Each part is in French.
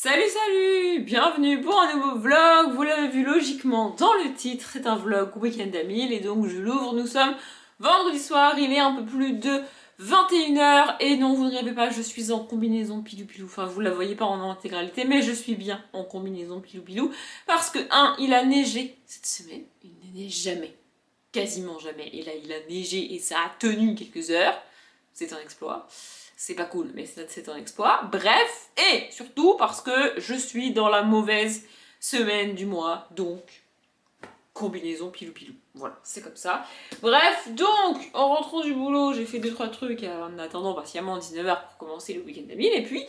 Salut, bienvenue pour un nouveau vlog. Vous l'avez vu logiquement dans le titre, c'est un vlog Week-end à 1000 et donc je l'ouvre. Nous sommes vendredi soir, il est un peu plus de 21h et non, vous ne rêvez pas, je suis en combinaison pilou-pilou. Enfin, vous la voyez pas en intégralité, mais je suis bien en combinaison pilou-pilou parce que, il a neigé cette semaine, il ne neige jamais, quasiment jamais. Et là, il a neigé et ça a tenu quelques heures, c'est un exploit. C'est pas cool, mais c'est un exploit. Bref, et surtout parce que je suis dans la mauvaise semaine du mois, donc combinaison pilou-pilou. Voilà, c'est comme ça. Bref, donc, en rentrant du boulot, j'ai fait 2-3 trucs en attendant patiemment 19h pour commencer le week-end à 1000, et puis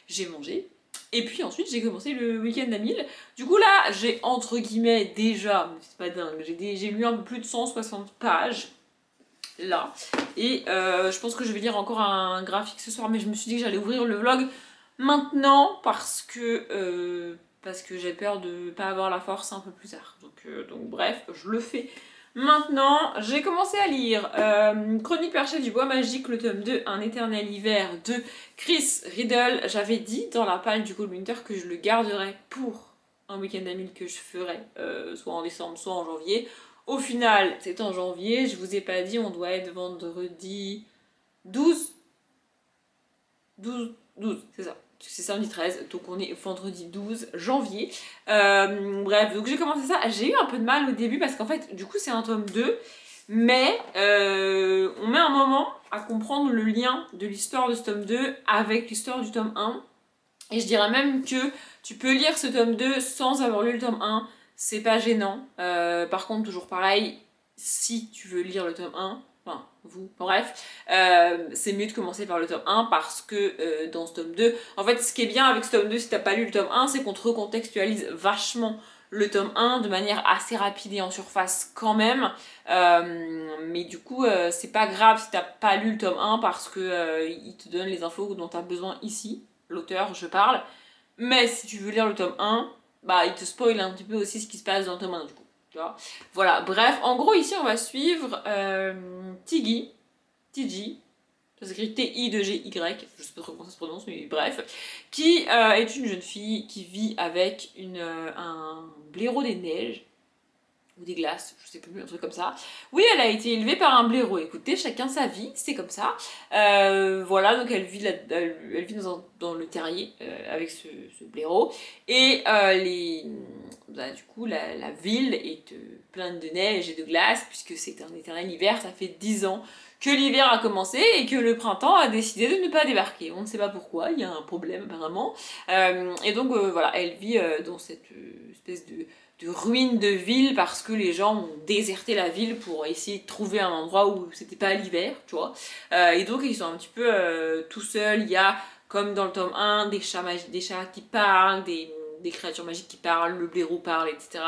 j'ai mangé. Et puis ensuite, j'ai commencé le week-end à 1000. Du coup, là, j'ai entre guillemets déjà, mais c'est pas dingue, j'ai lu un peu plus de 160 pages là. Et je pense que je vais lire encore un graphique ce soir, mais je me suis dit que j'allais ouvrir le vlog maintenant parce que j'ai peur de pas avoir la force un peu plus tard. Donc bref, je le fais maintenant. J'ai commencé à lire Chronique perchée du bois magique, le tome 2, Un éternel hiver de Chris Riddle. J'avais dit dans la page du Cold Winter que je le garderais pour un week-end à 1000 que je ferais soit en décembre, soit en janvier. Au final, c'est en janvier, je vous ai pas dit, on doit être vendredi 12. 12, c'est ça. C'est samedi 13, donc on est vendredi 12 janvier. Bref, donc j'ai commencé ça. J'ai eu un peu de mal au début parce qu'en fait, du coup, c'est un tome 2, mais on met un moment à comprendre le lien de l'histoire de ce tome 2 avec l'histoire du tome 1. Et je dirais même que tu peux lire ce tome 2 sans avoir lu le tome 1. C'est pas gênant. Par contre, toujours pareil, si tu veux lire le tome 1, enfin, vous, bref, c'est mieux de commencer par le tome 1 parce que dans ce tome 2, en fait, ce qui est bien avec ce tome 2, si t'as pas lu le tome 1, c'est qu'on te recontextualise vachement le tome 1 de manière assez rapide et en surface quand même. Mais du coup, c'est pas grave si t'as pas lu le tome 1 parce que il te donne les infos dont t'as besoin ici, l'auteur, je parle. Mais si tu veux lire le tome 1, bah il te spoil un petit peu aussi ce qui se passe dans le tome 1 du coup. Tu vois, voilà, bref, en gros ici on va suivre Tiggy, ça s'écrit T-I-G-Y, je sais pas trop comment ça se prononce, mais bref, qui est une jeune fille qui vit avec un blaireau des neiges, ou des glaces, je sais plus, un truc comme ça. Oui, elle a été élevée par un blaireau. Écoutez, chacun sa vie, c'est comme ça. Voilà, donc elle vit dans le terrier avec ce blaireau. Et du coup, la ville est pleine de neige et de glace, puisque c'est un éternel hiver. Ça fait 10 ans que l'hiver a commencé et que le printemps a décidé de ne pas débarquer. On ne sait pas pourquoi, il y a un problème apparemment. Et donc voilà, elle vit dans cette espèce de ruines de ville parce que les gens ont déserté la ville pour essayer de trouver un endroit où c'était pas l'hiver, tu vois. Et donc ils sont un petit peu tout seuls. Il y a, comme dans le tome 1, des chats qui parlent, des créatures magiques qui parlent, le blaireau parle, etc.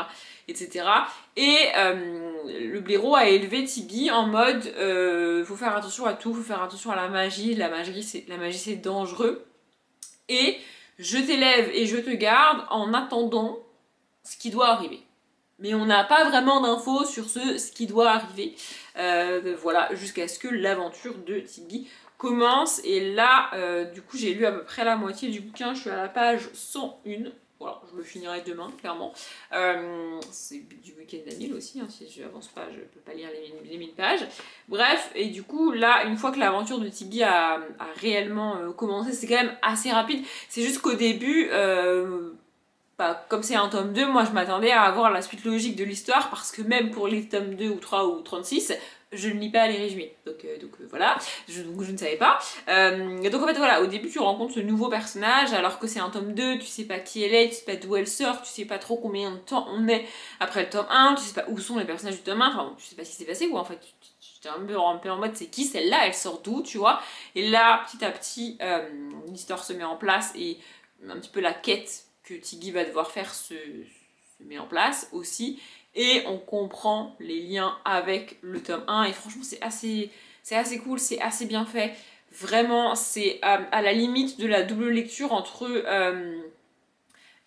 etc. Et le blaireau a élevé Tiggy en mode faut faire attention à tout, faut faire attention à la magie c'est dangereux. Et je t'élève et je te garde en attendant ce qui doit arriver. Mais on n'a pas vraiment d'infos sur ce qui doit arriver. Voilà, jusqu'à ce que l'aventure de Tiggy commence. Et là, du coup, j'ai lu à peu près la moitié du bouquin. Je suis à la page 101. Voilà, je le finirai demain, clairement. C'est du week-end à 1000 aussi, hein, si je n'avance pas, je ne peux pas lire les 1000 pages. Bref, et du coup, là, une fois que l'aventure de Tiggy a réellement commencé, c'est quand même assez rapide. C'est juste qu'au début, comme c'est un tome 2, moi je m'attendais à avoir la suite logique de l'histoire parce que même pour les tomes 2 ou 3 ou 36, je ne lis pas les résumés. Donc voilà, donc je ne savais pas. Et donc en fait voilà, au début tu rencontres ce nouveau personnage alors que c'est un tome 2, tu sais pas qui elle est, tu sais pas d'où elle sort, tu sais pas trop combien de temps on est après le tome 1, tu sais pas où sont les personnages du tome 1, enfin bon, tu sais pas ce qui s'est passé ou en fait j'étais un peu en mode c'est qui celle-là, elle sort d'où, tu vois. Et là petit à petit l'histoire se met en place et un petit peu la quête que Tiggy va devoir faire se met en place aussi, et on comprend les liens avec le tome 1, et franchement c'est assez cool, c'est assez bien fait, vraiment c'est à la limite de la double lecture entre,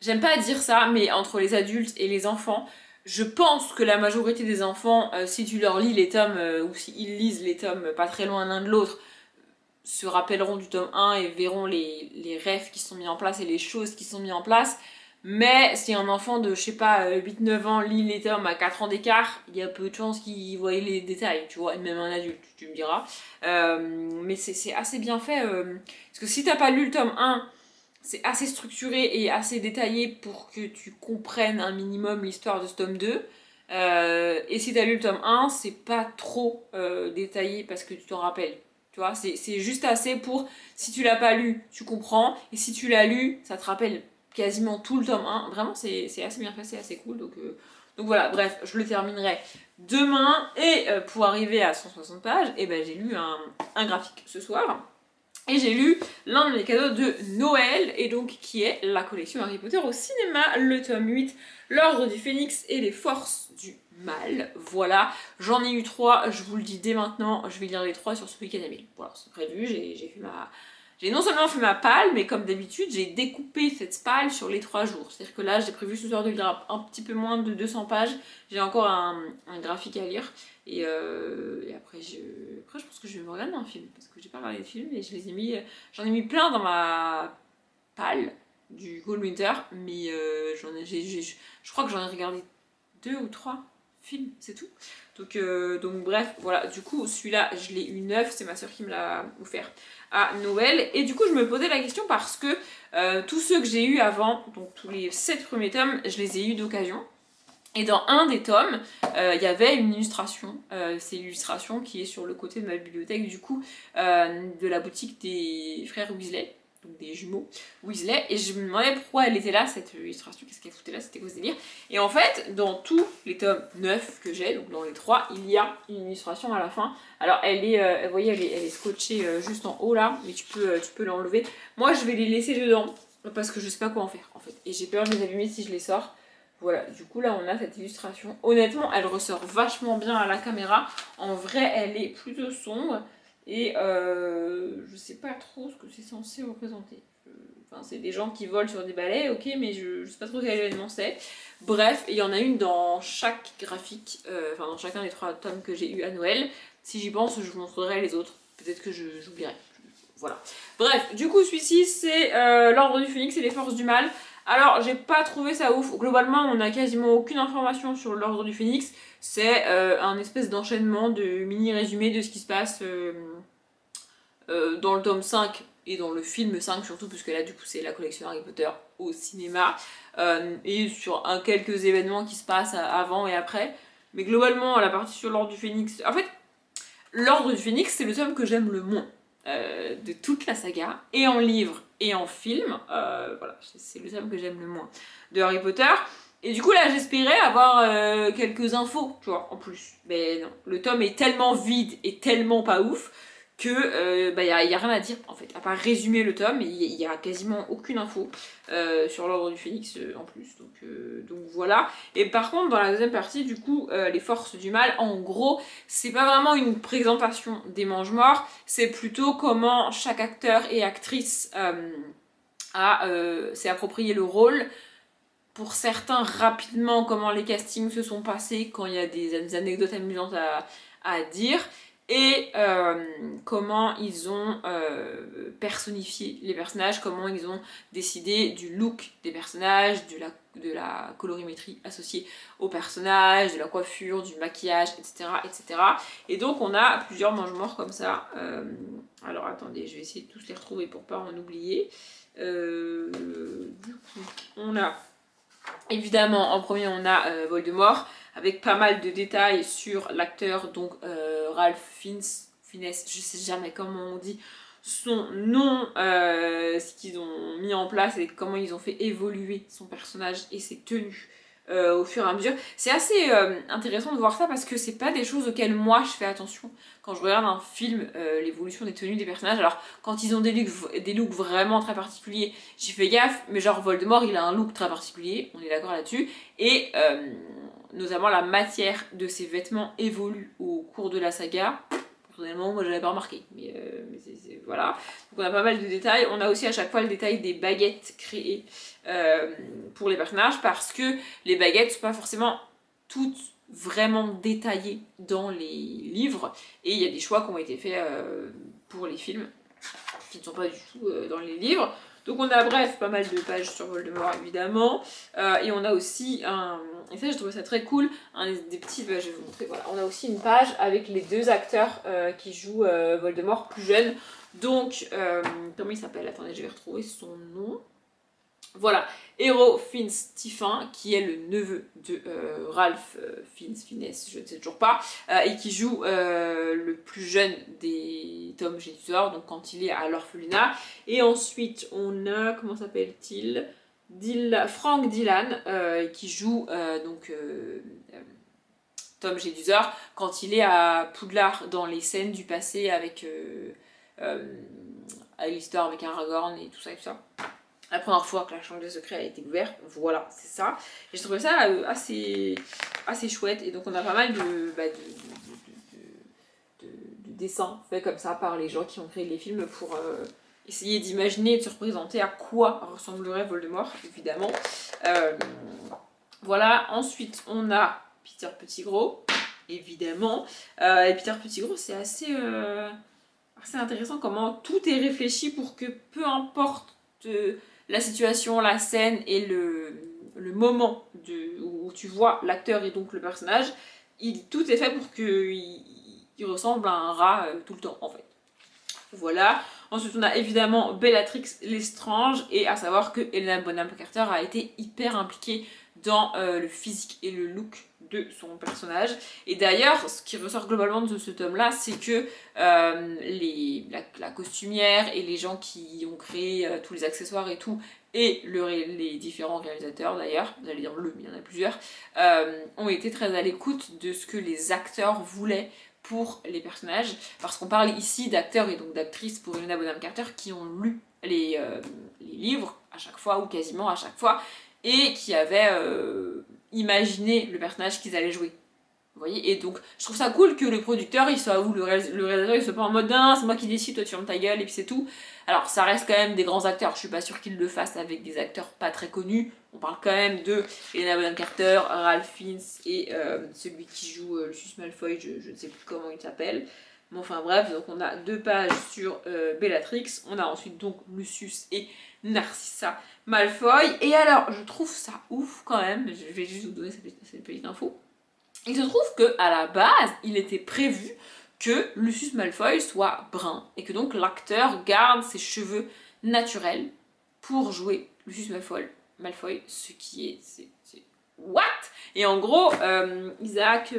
j'aime pas dire ça, mais entre les adultes et les enfants. Je pense que la majorité des enfants, si tu leur lis les tomes, ou s'ils lisent les tomes pas très loin l'un de l'autre, se rappelleront du tome 1 et verront les rêves qui sont mis en place et les choses qui sont mises en place. Mais si un enfant de, je sais pas, 8-9 ans lit les tomes à 4 ans d'écart, il y a peu de chances qu'il voie les détails, tu vois, et même un adulte, tu me diras. Mais c'est assez bien fait, parce que si t'as pas lu le tome 1, c'est assez structuré et assez détaillé pour que tu comprennes un minimum l'histoire de ce tome 2. Et si t'as lu le tome 1, c'est pas trop détaillé parce que tu t'en rappelles. Tu vois, c'est juste assez pour, si tu l'as pas lu, tu comprends, et si tu l'as lu, ça te rappelle quasiment tout le tome 1. Vraiment, c'est assez bien fait, c'est assez cool. Donc voilà, bref, je le terminerai demain. Et pour arriver à 160 pages, et ben, j'ai lu un graphique ce soir. Et j'ai lu l'un de mes cadeaux de Noël, et donc qui est la collection Harry Potter au cinéma, le tome 8, l'Ordre du Phénix et les Forces du Mal. Voilà, j'en ai eu 3, je vous le dis dès maintenant, je vais lire les 3 sur ce week-end à 1000. Voilà, c'est prévu, j'ai non seulement fait ma palle, mais comme d'habitude, j'ai découpé cette palle sur les 3 jours. C'est-à-dire que là, j'ai prévu ce soir de lire un petit peu moins de 200 pages. J'ai encore un graphique à lire. Et après, je pense que je vais me regarder un film. Parce que j'ai pas regardé de film et j'en ai mis plein dans ma palle du Cold Winter. Mais je crois que j'en ai regardé 2 ou 3 films, c'est tout. Donc bref, voilà, du coup celui-là je l'ai eu neuf, c'est ma soeur qui me l'a offert à Noël. Et du coup je me posais la question parce que tous ceux que j'ai eu avant, donc tous les 7 premiers tomes, je les ai eu d'occasion. Et dans un des tomes, il y avait une illustration, c'est l'illustration qui est sur le côté de ma bibliothèque du coup, de la boutique des frères Weasley, donc des jumeaux Weasley, et je me demandais pourquoi elle était là, cette illustration, qu'est-ce qu'elle foutait là, c'était quoi ce délire. Et en fait, dans tous les tomes 9 que j'ai, donc dans les 3, il y a une illustration à la fin. Alors elle est, vous voyez, elle est scotchée juste en haut là, mais tu peux l'enlever. Moi je vais les laisser dedans, parce que je sais pas quoi en faire en fait, et j'ai peur de les abîmer si je les sors. Voilà, du coup là on a cette illustration. Honnêtement, elle ressort vachement bien à la caméra. En vrai, elle est plutôt sombre. Et je sais pas trop ce que c'est censé représenter. Enfin, c'est des gens qui volent sur des balais, ok, mais je sais pas trop quel événement c'est. Bref, il y en a une dans chaque graphique, enfin dans chacun des 3 tomes que j'ai eu à Noël. Si j'y pense, je vous montrerai les autres. Peut-être que j'oublierai. Voilà. Bref, du coup celui-ci c'est l'Ordre du Phénix et les Forces du Mal. Alors, j'ai pas trouvé ça ouf. Globalement, on a quasiment aucune information sur l'Ordre du Phénix. C'est un espèce d'enchaînement de mini-résumé de ce qui se passe dans le tome 5 et dans le film 5 surtout, puisque là, du coup, c'est la collection Harry Potter au cinéma. Et sur quelques événements qui se passent avant et après. Mais globalement, la partie sur l'Ordre du Phénix... En fait, l'Ordre du Phénix, c'est le tome que j'aime le moins de toute la saga, et en livre et en film. Voilà, c'est le tome que j'aime le moins de Harry Potter. Et du coup là j'espérais avoir quelques infos, tu vois, en plus. Mais non, le tome est tellement vide et tellement pas ouf que y a rien à dire en fait, à part résumer le tome, il y a quasiment aucune info sur l'Ordre du Phénix en plus, donc voilà. Et par contre dans la deuxième partie du coup, les Forces du Mal, en gros c'est pas vraiment une présentation des Mange-Morts, c'est plutôt comment chaque acteur et actrice s'est approprié le rôle. Pour certains, rapidement, comment les castings se sont passés, quand il y a des anecdotes amusantes à dire, et comment ils ont personnifié les personnages, comment ils ont décidé du look des personnages, de la colorimétrie associée aux personnages, de la coiffure, du maquillage, etc. etc. Et donc on a plusieurs mange-morts comme ça. Alors attendez, je vais essayer de tous les retrouver pour pas en oublier. Du coup, on a... Évidemment, en premier, on a Voldemort, avec pas mal de détails sur l'acteur, donc Ralph Fiennes, je sais jamais comment on dit son nom, ce qu'ils ont mis en place et comment ils ont fait évoluer son personnage et ses tenues au fur et à mesure. C'est assez intéressant de voir ça parce que c'est pas des choses auxquelles moi je fais attention quand je regarde un film, l'évolution des tenues des personnages. Alors quand ils ont des looks vraiment très particuliers, j'y fais gaffe, mais genre Voldemort il a un look très particulier, on est d'accord là-dessus, et notamment la matière de ses vêtements évolue au cours de la saga. Personnellement, moi j'avais pas remarqué, mais voilà. Donc on a pas mal de détails. On a aussi à chaque fois le détail des baguettes créées pour les personnages, parce que les baguettes sont pas forcément toutes vraiment détaillées dans les livres, et il y a des choix qui ont été faits pour les films. qui ne sont pas du tout dans les livres. Donc on a bref pas mal de pages sur Voldemort évidemment, et on a aussi et ça j'ai trouvé ça très cool, des petits, je vais vous montrer, voilà, on a aussi une page avec les 2 acteurs qui jouent Voldemort plus jeunes, donc comment il s'appelle, attendez je vais retrouver son nom. Voilà, Hero Fiennes Stephen, qui est le neveu de Ralph Fiennes, je ne sais toujours pas, et qui joue le plus jeune des Tom Jedusor, donc quand il est à l'orphelinat. Et ensuite, on a, comment s'appelle-t-il, Frank Dillon, qui joue Tom Jedusor quand il est à Poudlard dans les scènes du passé avec l'histoire avec Aragorn et tout ça et tout ça. La première fois que la chambre des secrets a été ouverte, voilà, c'est ça. Et je trouvais ça assez chouette. Et donc on a pas mal de dessins faits comme ça par les gens qui ont créé les films pour essayer d'imaginer et de se représenter à quoi ressemblerait Voldemort, évidemment. Voilà, ensuite on a Peter Pettigrew, évidemment. Et Peter Pettigrew, c'est assez intéressant comment tout est réfléchi pour que peu importe la situation, la scène et le moment où tu vois l'acteur et donc le personnage, tout est fait pour qu'il ressemble à un rat tout le temps en fait. Voilà. Ensuite on a évidemment Bellatrix Lestrange, et à savoir que Helena Bonham Carter a été hyper impliquée dans le physique et le look de son personnage. Et d'ailleurs, ce qui ressort globalement de ce tome-là, c'est que la costumière et les gens qui ont créé tous les accessoires et tout, et les différents réalisateurs d'ailleurs, vous allez dire mais il y en a plusieurs, ont été très à l'écoute de ce que les acteurs voulaient pour les personnages, parce qu'on parle ici d'acteurs et donc d'actrices pour Helena Bonham Carter qui ont lu les livres à chaque fois, ou quasiment à chaque fois, et qui avaient imaginé le personnage qu'ils allaient jouer. Vous voyez, et donc je trouve ça cool que le producteur il soit, ou le réalisateur il soit pas en mode c'est moi qui décide, toi tu fermes ta gueule et puis c'est tout. Alors ça reste quand même des grands acteurs, je suis pas sûre qu'ils le fassent avec des acteurs pas très connus. On parle quand même de Helena Bonham Carter, Ralph Fiennes et celui qui joue Lucius Malfoy, je ne sais plus comment il s'appelle. Mais enfin bref, donc on a 2 pages sur Bellatrix, on a ensuite donc Lucius et Narcissa Malfoy. Et alors je trouve ça ouf quand même, je vais juste vous donner cette petite info. Il se trouve que à la base, il était prévu que Lucius Malfoy soit brun et que donc l'acteur garde ses cheveux naturels pour jouer Lucius Malfoy, ce qui est c'est what? Et en gros, Isaac,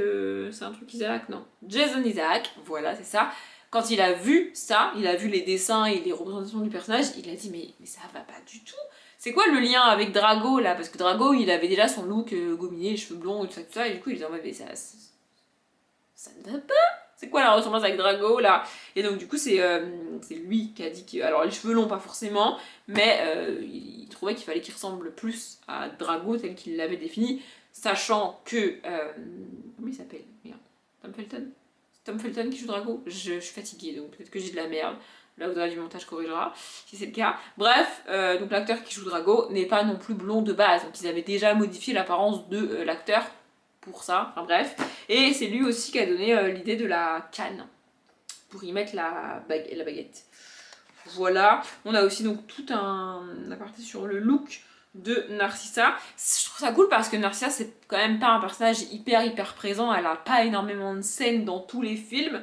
c'est un truc Isaac, non, Jason Isaac, voilà c'est ça. Quand il a vu ça, il a vu les dessins et les représentations du personnage, il a dit mais ça va pas du tout. C'est quoi le lien avec Drago là? Parce que Drago il avait déjà son look gominé, les cheveux blonds et tout ça, et du coup il disait mais ça ne va pas. C'est quoi la ressemblance avec Drago là? Et donc du coup c'est lui qui a dit que, alors les cheveux longs pas forcément, mais il trouvait qu'il fallait qu'il ressemble plus à Drago tel qu'il l'avait défini, sachant que comment il s'appelle? Merde, Tom Felton qui joue Drago? Je suis fatiguée donc peut-être que j'ai de la merde. Là, au-delà du montage corrigera, si c'est le cas. Bref, donc l'acteur qui joue Drago n'est pas non plus blond de base. Donc ils avaient déjà modifié l'apparence de l'acteur pour ça. Enfin bref. Et c'est lui aussi qui a donné l'idée de la canne pour y mettre la baguette. Voilà. On a aussi donc tout un aparté sur le look de Narcissa. Je trouve ça cool parce que Narcissa, c'est quand même pas un personnage hyper présent. Elle a pas énormément de scènes dans tous les films.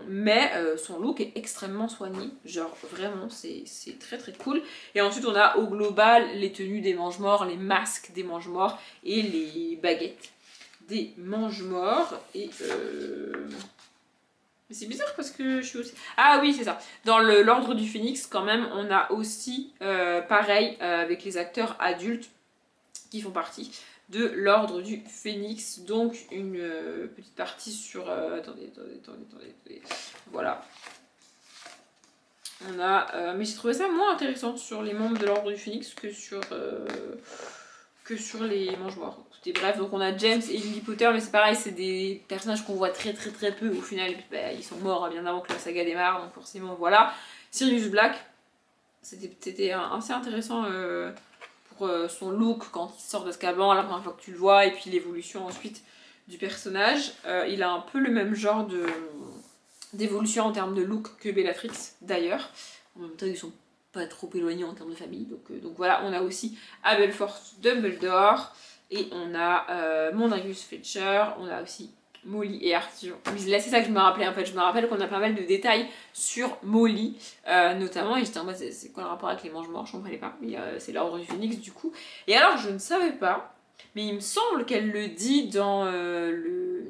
Mais son look est extrêmement soigné, genre vraiment c'est très cool. Et ensuite on a au global les tenues des mange-morts, les masques des mange-morts et les baguettes des mange-morts. Et mais c'est bizarre parce que je suis aussi... Ah oui c'est ça, dans l'ordre du Phénix quand même on a aussi pareil avec les acteurs adultes qui font partie de l'ordre du Phénix, donc une petite partie sur... attendez, voilà. On a... mais j'ai trouvé ça moins intéressant sur les membres de l'ordre du Phénix que sur les mange-morts. Bref, donc on a James et Lily Potter, mais c'est pareil, c'est des personnages qu'on voit très peu. Au final, bah, ils sont morts bien avant que la saga démarre, donc forcément, voilà. Sirius Black, c'était assez intéressant... son look quand il sort d'Azkaban la première fois que tu le vois, et puis l'évolution ensuite du personnage. Il a un peu le même genre d'évolution en termes de look que Bellatrix d'ailleurs. En même temps, ils sont pas trop éloignés en termes de famille. Donc voilà, on a aussi Aberforth Dumbledore. Et on a Mondragus Fletcher. On a aussi Molly et Arthur Weasley. C'est ça que je me rappelais en fait. Je me rappelle qu'on a pas mal de détails sur Molly, notamment. Et j'étais en mode, c'est quoi le rapport avec les mange-morts? Je comprenais pas. Mais c'est l'ordre du Phénix du coup. Et alors, je ne savais pas. Mais il me semble qu'elle le dit dans le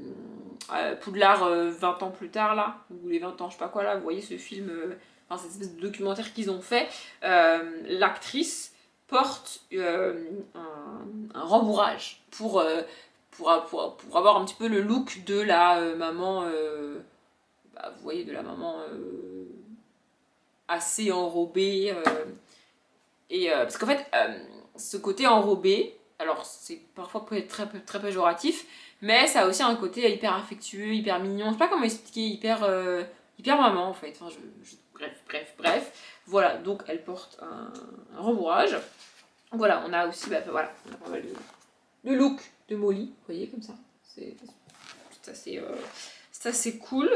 Poudlard 20 ans plus tard là, ou les 20 ans, je sais pas quoi là, vous voyez ce film, enfin cette espèce de documentaire qu'ils ont fait, l'actrice porte un rembourrage pour avoir un petit peu le look de la maman, vous voyez, de la maman assez enrobée, parce qu'en fait, ce côté enrobé, alors c'est parfois peut être très péjoratif, mais ça a aussi un côté hyper affectueux, hyper mignon, je sais pas comment expliquer, hyper maman en fait, enfin, bref, voilà, donc elle porte un rembourrage. Voilà, on a aussi, voilà, on a pas mal de look de Molly, vous voyez, comme ça, c'est assez cool.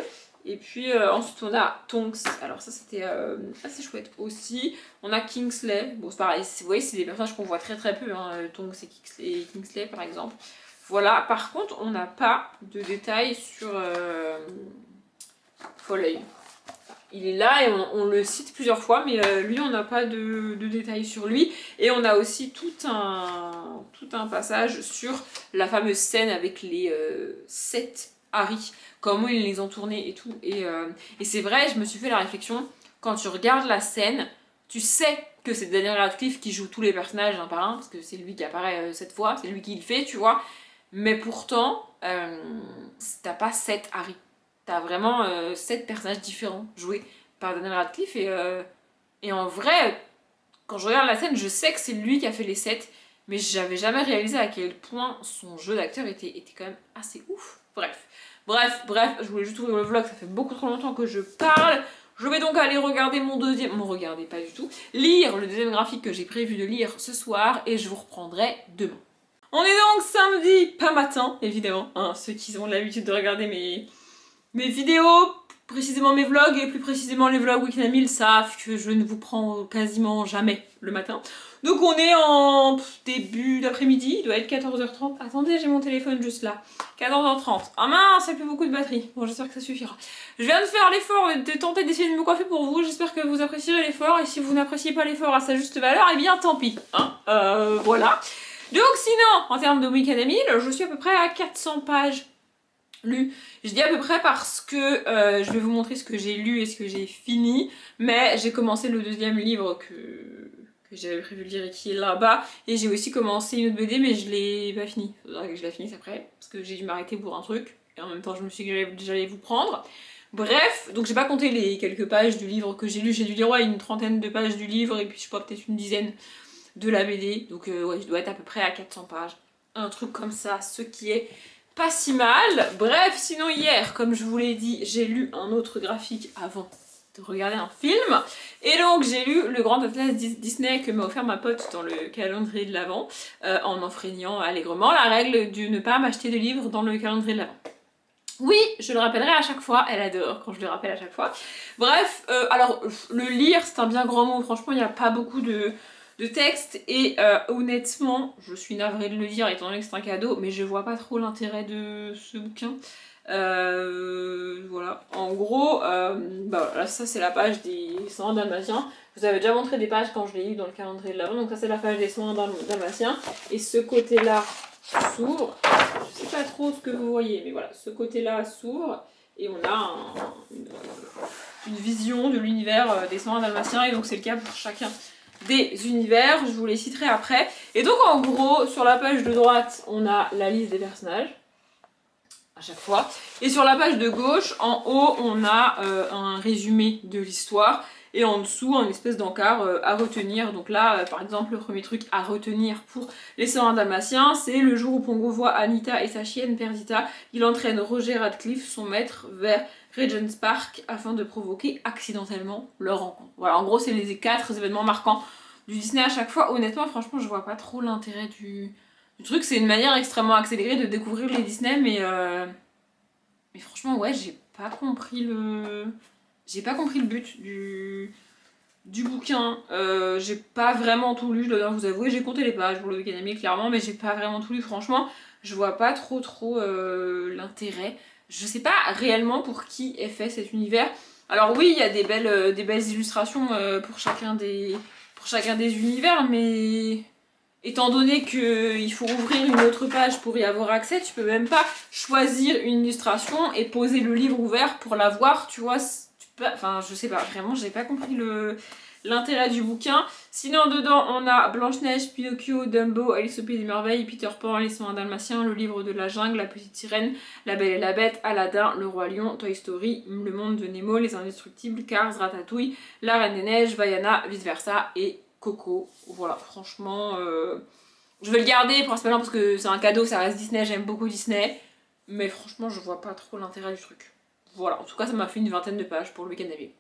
Et puis ensuite on a Tonks, alors ça c'était assez chouette aussi. On a Kingsley, bon c'est pareil, vous voyez c'est des personnages qu'on voit très peu, hein, Tonks et Kingsley par exemple. Voilà, par contre on n'a pas de détails sur Folleuil. Il est là et on le cite plusieurs fois, mais lui on n'a pas de détails sur lui. Et on a aussi tout un passage sur la fameuse scène avec les 7 Harry, comment ils les ont tournés et tout. Et c'est vrai, je me suis fait la réflexion, quand tu regardes la scène, tu sais que c'est Daniel Radcliffe qui joue tous les personnages un par un, parce que c'est lui qui apparaît cette fois, c'est lui qui le fait, tu vois. Mais pourtant, t'as pas 7 Harry. T'as vraiment 7 personnages différents joués par Daniel Radcliffe. Et en vrai, quand je regarde la scène, je sais que c'est lui qui a fait les 7, mais j'avais jamais réalisé à quel point son jeu d'acteur était quand même assez ouf. Bref, je voulais juste ouvrir le vlog, ça fait beaucoup trop longtemps que je parle. Je vais donc aller regarder pas du tout, lire le deuxième graphique que j'ai prévu de lire ce soir et je vous reprendrai demain. On est donc samedi, pas matin, évidemment, hein, ceux qui ont l'habitude de regarder mes vidéos, précisément mes vlogs, et plus précisément les vlogs Week-end 1000 savent que je ne vous prends quasiment jamais le matin. Donc on est en début d'après-midi, il doit être 14h30. Attendez, j'ai mon téléphone juste là. 14h30. Ah mince, il n'y a plus beaucoup de batterie. Bon, j'espère que ça suffira. Je viens de faire l'effort de tenter d'essayer de me coiffer pour vous. J'espère que vous apprécierez l'effort. Et si vous n'appréciez pas l'effort à sa juste valeur, eh bien tant pis. Hein, voilà. Donc sinon, en termes de Week-end 1000, je suis à peu près à 400 pages lues. Je dis à peu près parce que je vais vous montrer ce que j'ai lu et ce que j'ai fini, mais j'ai commencé le deuxième livre que j'avais prévu de lire et qui est là-bas, et j'ai aussi commencé une autre BD mais je l'ai pas fini. Faudra que je la finisse après, parce que j'ai dû m'arrêter pour un truc, et en même temps je me suis dit que j'allais vous prendre. Bref, donc j'ai pas compté les quelques pages du livre que j'ai lu, j'ai dû lire une trentaine de pages du livre, et puis je sais pas, peut-être une dizaine de la BD, donc ouais, je dois être à peu près à 400 pages, un truc comme ça, ce qui est pas si mal. Bref, sinon hier, comme je vous l'ai dit, j'ai lu un autre graphique avant de regarder un film, et donc j'ai lu le grand atlas Disney que m'a offert ma pote dans le calendrier de l'Avent, en enfreignant allègrement la règle de ne pas m'acheter de livres dans le calendrier de l'Avent. Oui, je le rappellerai à chaque fois, elle adore quand je le rappelle à chaque fois. Bref, alors le lire c'est un bien grand mot, franchement il n'y a pas beaucoup de texte, et honnêtement, je suis navrée de le dire étant donné que c'est un cadeau, mais je vois pas trop l'intérêt de ce bouquin. Voilà, en gros, là, ça c'est la page des 101 dalmatiens. Je vous avais déjà montré des pages quand je l'ai lu dans le calendrier de l'Avent, donc ça c'est la page des 101 dalmatiens, et ce côté-là s'ouvre. Je sais pas trop ce que vous voyez, mais voilà, ce côté-là s'ouvre, et on a une vision de l'univers des 101 dalmatiens, et donc c'est le cas pour chacun des univers, je vous les citerai après. Et donc en gros, sur la page de droite, on a la liste des personnages, à chaque fois. Et sur la page de gauche, en haut, on a un résumé de l'histoire. Et en dessous, un espèce d'encart à retenir. Donc là, par exemple, le premier truc à retenir pour les 101 dalmatiens, c'est le jour où Pongo voit Anita et sa chienne Perdita. Il entraîne Roger Radcliffe, son maître, vers Regent's Park afin de provoquer accidentellement leur rencontre. Voilà, en gros, c'est les 4 événements marquants du Disney à chaque fois. Honnêtement, franchement, je vois pas trop l'intérêt du truc. C'est une manière extrêmement accélérée de découvrir les Disney, mais franchement, ouais, j'ai pas compris le... J'ai pas compris le but du bouquin. J'ai pas vraiment tout lu, je dois vous avouer. J'ai compté les pages pour le Week-end Ami clairement, mais j'ai pas vraiment tout lu. Franchement, je vois pas trop l'intérêt. Je sais pas réellement pour qui est fait cet univers. Alors oui, il y a des belles illustrations pour chacun des univers, mais étant donné qu'il faut ouvrir une autre page pour y avoir accès, tu peux même pas choisir une illustration et poser le livre ouvert pour la voir, tu vois. Enfin, je sais pas, vraiment, j'ai pas compris l'intérêt du bouquin. Sinon, dedans, on a Blanche-Neige, Pinocchio, Dumbo, Alice au Pays des Merveilles, Peter Pan, Les 101 Dalmatiens, Le Livre de la Jungle, La Petite Sirène, La Belle et la Bête, Aladdin, Le Roi Lion, Toy Story, Le Monde de Nemo, Les Indestructibles, Cars, Ratatouille, La Reine des Neiges, Vaiana, Vice Versa et Coco. Voilà, franchement, je vais le garder principalement parce que c'est un cadeau, ça reste Disney, j'aime beaucoup Disney. Mais franchement, je vois pas trop l'intérêt du truc. Voilà, en tout cas, ça m'a fait une vingtaine de pages pour le Week-end Ami.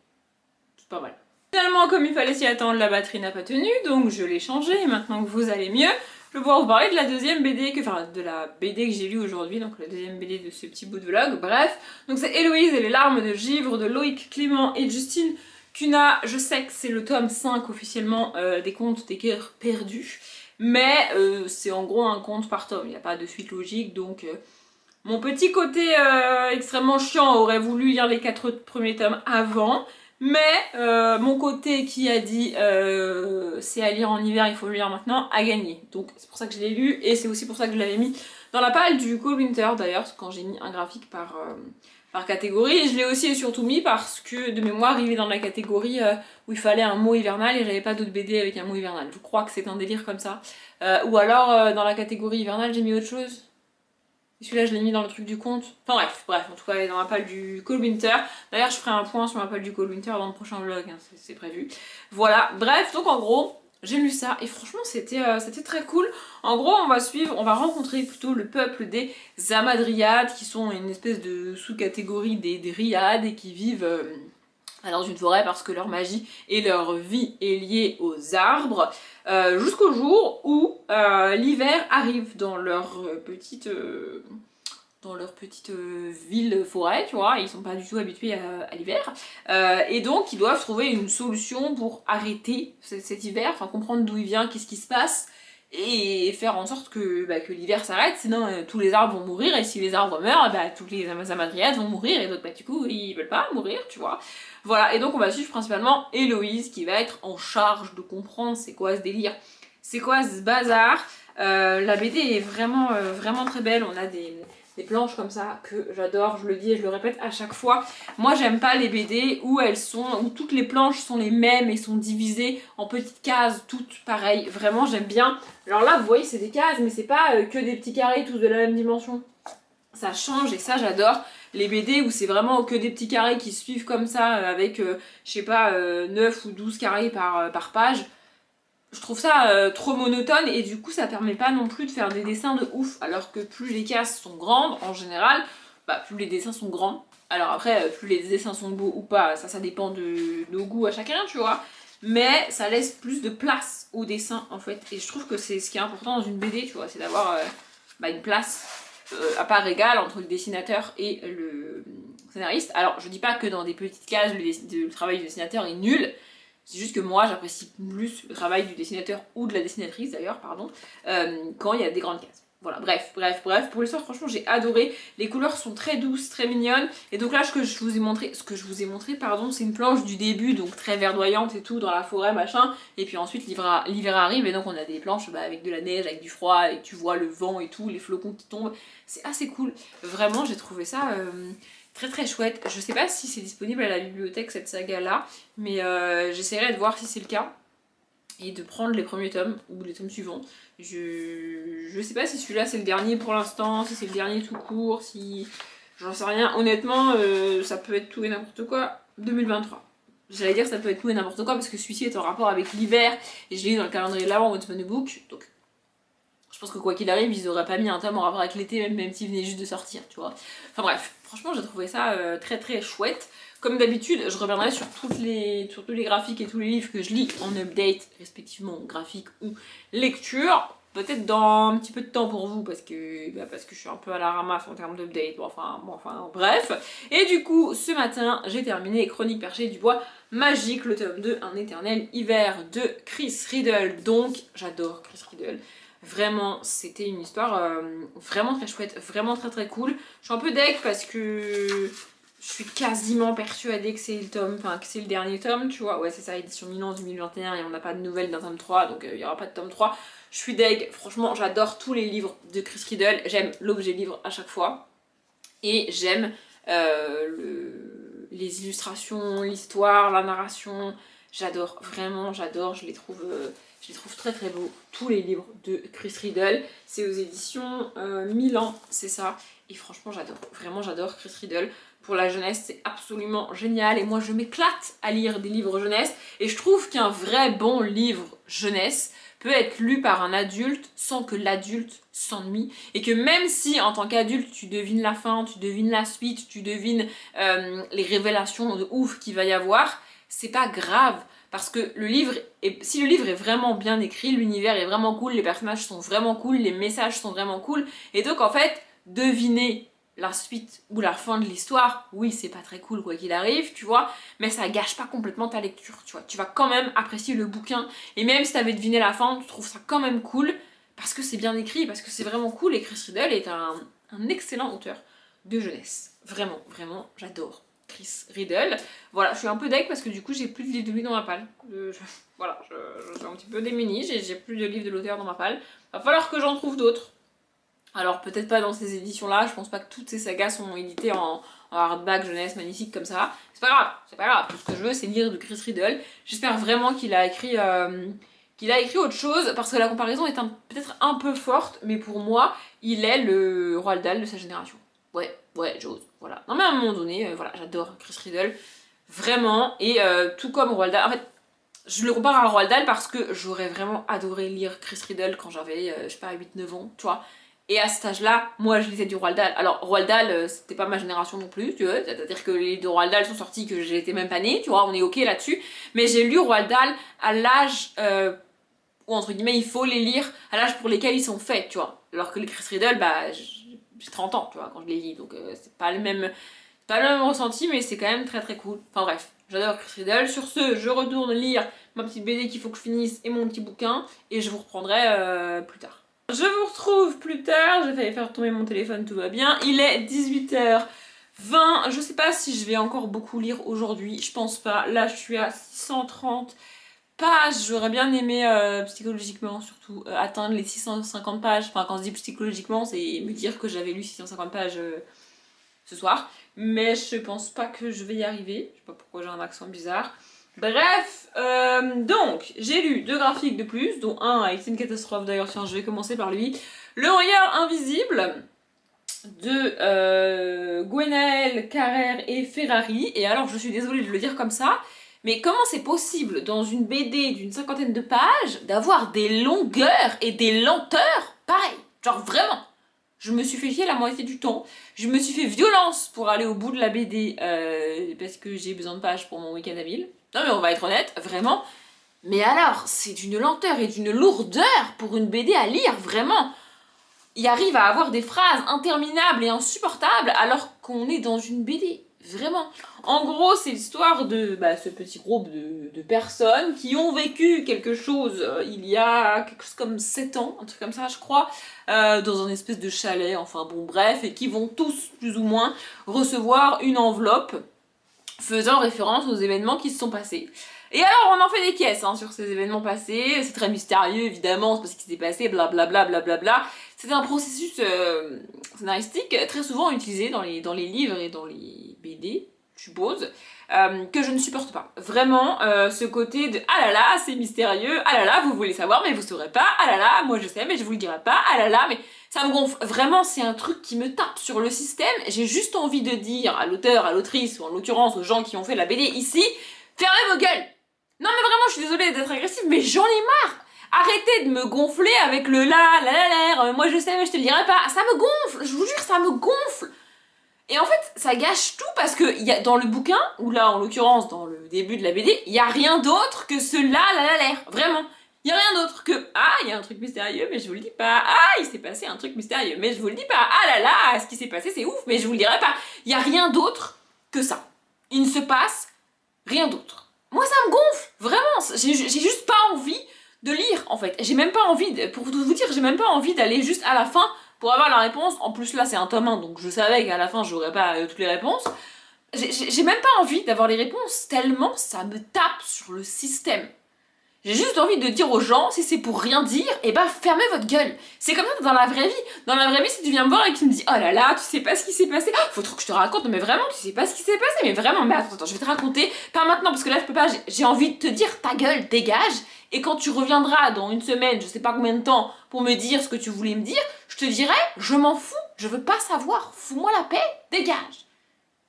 C'est pas mal. Finalement, comme il fallait s'y attendre, la batterie n'a pas tenu, donc je l'ai changée. Et maintenant que vous allez mieux, je vais pouvoir vous parler de la deuxième BD, de la BD que j'ai lue aujourd'hui, donc la deuxième BD de ce petit bout de vlog. Bref, donc c'est Héloïse et les larmes de givre de Loïc Clément et Justine Cunha. Je sais que c'est le tome 5 officiellement des contes des cœurs perdus, mais c'est en gros un conte par tome, il n'y a pas de suite logique, donc... Mon petit côté extrêmement chiant aurait voulu lire les 4 premiers tomes avant, mais mon côté qui a dit c'est à lire en hiver, il faut le lire maintenant, a gagné. Donc c'est pour ça que je l'ai lu, et c'est aussi pour ça que je l'avais mis dans la pile du Cold Winter d'ailleurs, quand j'ai mis un graphique par catégorie. Je l'ai aussi et surtout mis parce que de mémoire il est dans la catégorie où il fallait un mot hivernal et j'avais pas d'autres BD avec un mot hivernal. Je crois que c'est un délire comme ça. Ou alors dans la catégorie hivernale j'ai mis autre chose. Celui-là, je l'ai mis dans le truc du conte. Enfin bref, en tout cas, il est dans la pile du Cold Winter. D'ailleurs, je ferai un point sur la pile du Cold Winter dans le prochain vlog, hein, c'est prévu. Voilà, bref, donc en gros, j'ai lu ça et franchement, c'était très cool. En gros, on va rencontrer plutôt le peuple des Hamadryades, qui sont une espèce de sous-catégorie des Dryades et qui vivent... dans une forêt parce que leur magie et leur vie est liée aux arbres, jusqu'au jour où l'hiver arrive dans leur petite ville forêt, tu vois, ils sont pas du tout habitués à l'hiver, et donc ils doivent trouver une solution pour arrêter cet hiver, enfin comprendre d'où il vient, qu'est-ce qui se passe, et faire en sorte que l'hiver s'arrête, sinon tous les arbres vont mourir, et si les arbres meurent, toutes les Hamadryades vont mourir, et donc du coup ils veulent pas mourir, tu vois. Voilà, et donc on va suivre principalement Héloïse qui va être en charge de comprendre c'est quoi ce délire, c'est quoi ce bazar. La BD est vraiment très belle, on a des planches comme ça que j'adore, je le dis et je le répète à chaque fois. Moi j'aime pas les BD où toutes les planches sont les mêmes et sont divisées en petites cases, toutes pareilles. Vraiment j'aime bien. Alors là vous voyez c'est des cases mais c'est pas que des petits carrés tous de la même dimension. Ça change et ça j'adore. Les BD où c'est vraiment que des petits carrés qui suivent comme ça avec je sais pas 9 ou 12 carrés par page. Je trouve ça trop monotone et du coup ça permet pas non plus de faire des dessins de ouf, alors que plus les cases sont grandes en général, plus les dessins sont grands. Alors après plus les dessins sont beaux ou pas, ça dépend de nos goûts à chacun, tu vois, mais ça laisse plus de place au dessin en fait, et je trouve que c'est ce qui est important dans une BD, tu vois, c'est d'avoir une place à part égale entre le dessinateur et le scénariste. Alors je dis pas que dans des petites cases le travail du dessinateur est nul. C'est juste que moi j'apprécie plus le travail du dessinateur ou de la dessinatrice d'ailleurs, pardon, quand il y a des grandes cases. Voilà, bref, pour l'histoire franchement j'ai adoré, les couleurs sont très douces, très mignonnes, et donc là ce que je vous ai montré, c'est une planche du début, donc très verdoyante et tout, dans la forêt machin, et puis ensuite l'hiver arrive, et donc on a des planches avec de la neige, avec du froid, et tu vois le vent et tout, les flocons qui tombent, c'est assez cool, vraiment j'ai trouvé ça... très chouette. Je sais pas si c'est disponible à la bibliothèque cette saga là, mais j'essaierai de voir si c'est le cas et de prendre les premiers tomes ou les tomes suivants. Je sais pas si celui-là c'est le dernier pour l'instant, si c'est le dernier tout court, si... J'en sais rien. Honnêtement, ça peut être tout et n'importe quoi. 2023. J'allais dire ça peut être tout et n'importe quoi parce que celui-ci est en rapport avec l'hiver et je l'ai dans le calendrier de l'avant, Once Upon a Book, donc... Je pense que quoi qu'il arrive, ils auraient pas mis un tome en rapport avec l'été, même s'il venait juste de sortir, tu vois. Enfin bref, franchement j'ai trouvé ça très chouette. Comme d'habitude, je reviendrai sur tous les graphiques et tous les livres que je lis en update, respectivement graphique ou lecture. peut-être dans un petit peu de temps pour vous parce que je suis un peu à la ramasse en termes d'update, bref. Et du coup ce matin j'ai terminé Chroniques perchées du bois magique, le tome 2, Un éternel hiver de Chris Riddle. Donc j'adore Chris Riddle. Vraiment, c'était une histoire vraiment très chouette, vraiment très très cool. Je suis un peu deg parce que je suis quasiment persuadée que c'est le dernier tome, tu vois. Ouais, c'est ça, édition Milan 2021 et on n'a pas de nouvelles d'un tome 3, donc il n'y aura pas de tome 3. Je suis deg, franchement, j'adore tous les livres de Chris Riddle. J'aime l'objet livre à chaque fois. Et j'aime les illustrations, l'histoire, la narration. J'adore, vraiment, j'adore. Je les trouve très très beaux. Tous les livres de Chris Riddle. C'est aux éditions Milan, c'est ça. Et franchement, j'adore. Vraiment, j'adore Chris Riddle. Pour la jeunesse, c'est absolument génial. Et moi, je m'éclate à lire des livres jeunesse. Et je trouve qu'un vrai bon livre jeunesse peut être lu par un adulte sans que l'adulte s'ennuie. Et que même si, en tant qu'adulte, tu devines la fin, tu devines la suite, tu devines les révélations de ouf qu'il va y avoir, c'est pas grave. Parce que si le livre est vraiment bien écrit, l'univers est vraiment cool, les personnages sont vraiment cool, les messages sont vraiment cool. Et donc, en fait, deviner la suite ou la fin de l'histoire, oui, c'est pas très cool quoi qu'il arrive, tu vois, mais ça gâche pas complètement ta lecture, tu vois. Tu vas quand même apprécier le bouquin, et même si t'avais deviné la fin, tu trouves ça quand même cool, parce que c'est bien écrit, parce que c'est vraiment cool, et Chris Riddle est un excellent auteur de jeunesse. Vraiment, vraiment, j'adore Chris Riddle. Voilà, je suis un peu deg parce que du coup, j'ai plus de livres de lui dans ma palle. Je suis un petit peu démunie, j'ai plus de livres de l'auteur dans ma palle. Va falloir que j'en trouve d'autres. Alors peut-être pas dans ces éditions-là, je pense pas que toutes ces sagas sont éditées en hardback jeunesse magnifique comme ça. C'est pas grave. Tout ce que je veux, c'est lire de Chris Riddle. J'espère vraiment qu'il a écrit autre chose, parce que la comparaison est peut-être un peu forte, mais pour moi, il est le Roald Dahl de sa génération. Ouais, j'ose, voilà. Non mais à un moment donné, voilà, j'adore Chris Riddle, vraiment, et tout comme Roald Dahl, en fait, je le compare à Roald Dahl parce que j'aurais vraiment adoré lire Chris Riddle quand j'avais, je sais pas, 8-9 ans, tu vois. Et à cet âge-là, moi je lisais du Roald Dahl. Alors Roald Dahl, c'était pas ma génération non plus, tu vois. C'est-à-dire que les livres de Roald Dahl sont sortis que j'étais même pas née, tu vois, on est ok là-dessus. Mais j'ai lu Roald Dahl à l'âge où, entre guillemets, il faut les lire à l'âge pour lesquels ils sont faits, tu vois. Alors que les Chris Riddle, bah, j'ai 30 ans, tu vois, quand je les lis. Donc c'est pas le même ressenti, mais c'est quand même très très cool. Enfin bref, j'adore Chris Riddle. Sur ce, je retourne lire ma petite BD qu'il faut que je finisse et mon petit bouquin. Et je vous reprendrai plus tard. Je vous retrouve plus tard, j'ai failli faire tomber mon téléphone, tout va bien. Il est 18h20, je sais pas si je vais encore beaucoup lire aujourd'hui, je pense pas. Là je suis à 630 pages, j'aurais bien aimé psychologiquement surtout atteindre les 650 pages. Enfin quand je dis psychologiquement, c'est me dire que j'avais lu 650 pages ce soir. Mais je pense pas que je vais y arriver, je sais pas pourquoi j'ai un accent bizarre. Bref, donc j'ai lu 2 graphiques de plus, dont un a été une catastrophe d'ailleurs, tiens je vais commencer par lui. Le Regard Invisible de Gwenaël Carrère et Ferrari. Et alors je suis désolée de le dire comme ça, mais comment c'est possible dans une BD d'une 50aine de pages d'avoir des longueurs et des lenteurs pareilles? Genre vraiment, je me suis fait chier la moitié du temps. Je me suis fait violence pour aller au bout de la BD parce que j'ai besoin de pages pour mon week-end à 1000. Non mais on va être honnête, vraiment. Mais alors, c'est d'une lenteur et d'une lourdeur pour une BD à lire, vraiment. Il arrive à avoir des phrases interminables et insupportables alors qu'on est dans une BD, vraiment. En gros, c'est l'histoire de ce petit groupe de personnes qui ont vécu quelque chose il y a quelque chose comme 7 ans, un truc comme ça je crois, dans un espèce de chalet, enfin bon bref, et qui vont tous plus ou moins recevoir une enveloppe faisant référence aux événements qui se sont passés. Et alors on en fait des caisses sur ces événements passés, c'est très mystérieux évidemment, c'est parce qu'il s'est passé blablabla blablabla. C'est un processus scénaristique très souvent utilisé dans les livres et dans les BD, je suppose, que je ne supporte pas. Vraiment, ce côté de ah là là, c'est mystérieux, ah là là, vous voulez savoir mais vous saurez pas, ah là là, moi je sais mais je vous le dirai pas, ah là là, mais ça me gonfle. Vraiment, c'est un truc qui me tape sur le système. J'ai juste envie de dire à l'auteur, à l'autrice, ou en l'occurrence aux gens qui ont fait la BD ici, fermez vos gueules. Non mais vraiment, je suis désolée d'être agressive, mais j'en ai marre. Arrêtez de me gonfler avec le la, moi je sais mais je te le dirai pas. Ça me gonfle, je vous jure, ça me gonfle. Et en fait, ça gâche tout parce que y a, dans le bouquin, ou là en l'occurrence dans le début de la BD, il y a rien d'autre que ce la, vraiment. Il n'y a rien d'autre que ah, il y a un truc mystérieux, mais je vous le dis pas. Ah, il s'est passé un truc mystérieux, mais je vous le dis pas. Ah là là, ce qui s'est passé, c'est ouf, mais je vous le dirai pas. Il n'y a rien d'autre que ça. Il ne se passe rien d'autre. Moi, ça me gonfle, vraiment. J'ai juste pas envie de lire, en fait. J'ai même pas envie, pour vous dire, j'ai même pas envie d'aller juste à la fin pour avoir la réponse. En plus, là, c'est un tome 1, donc je savais qu'à la fin, j'aurais pas toutes les réponses. J'ai même pas envie d'avoir les réponses, tellement ça me tape sur le système. J'ai juste envie de dire aux gens, si c'est pour rien dire, et bah fermez votre gueule. C'est comme ça dans la vraie vie. Dans la vraie vie, si tu viens me voir et que tu me dis, oh là là, tu sais pas ce qui s'est passé, oh, faut trop que je te raconte, mais vraiment, tu sais pas ce qui s'est passé, mais vraiment, mais attends, je vais te raconter, pas maintenant, parce que là je peux pas, j'ai envie de te dire, ta gueule, dégage, et quand tu reviendras dans une semaine, je sais pas combien de temps, pour me dire ce que tu voulais me dire, je te dirai, je m'en fous, je veux pas savoir, fous-moi la paix, dégage.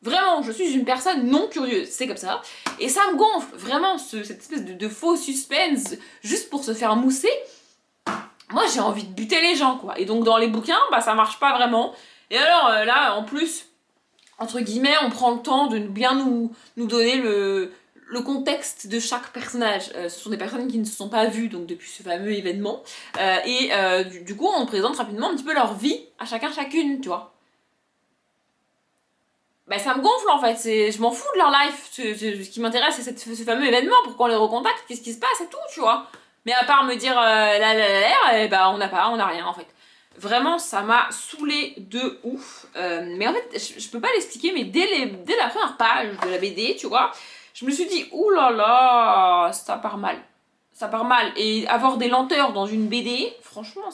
Vraiment, je suis une personne non curieuse, c'est comme ça. Et ça me gonfle, vraiment, cette espèce de faux suspense, juste pour se faire mousser. Moi, j'ai envie de buter les gens, quoi. Et donc, dans les bouquins, bah, ça marche pas vraiment. Et alors, là, en plus, entre guillemets, on prend le temps de bien nous donner le contexte de chaque personnage. Ce sont des personnes qui ne se sont pas vues, donc depuis ce fameux événement. Du coup, on présente rapidement un petit peu leur vie à chacune, tu vois. Bah ça me gonfle en fait, je m'en fous de leur life, ce qui m'intéresse c'est ce fameux événement, pourquoi on les recontacte, qu'est-ce qui se passe et tout, tu vois. Mais à part me dire et bah on n'a rien en fait. Vraiment ça m'a saoulé de ouf, mais en fait je peux pas l'expliquer, mais dès la première page de la BD, tu vois, je me suis dit ouh là là, ça part mal. Ça part mal, et avoir des lenteurs dans une BD, franchement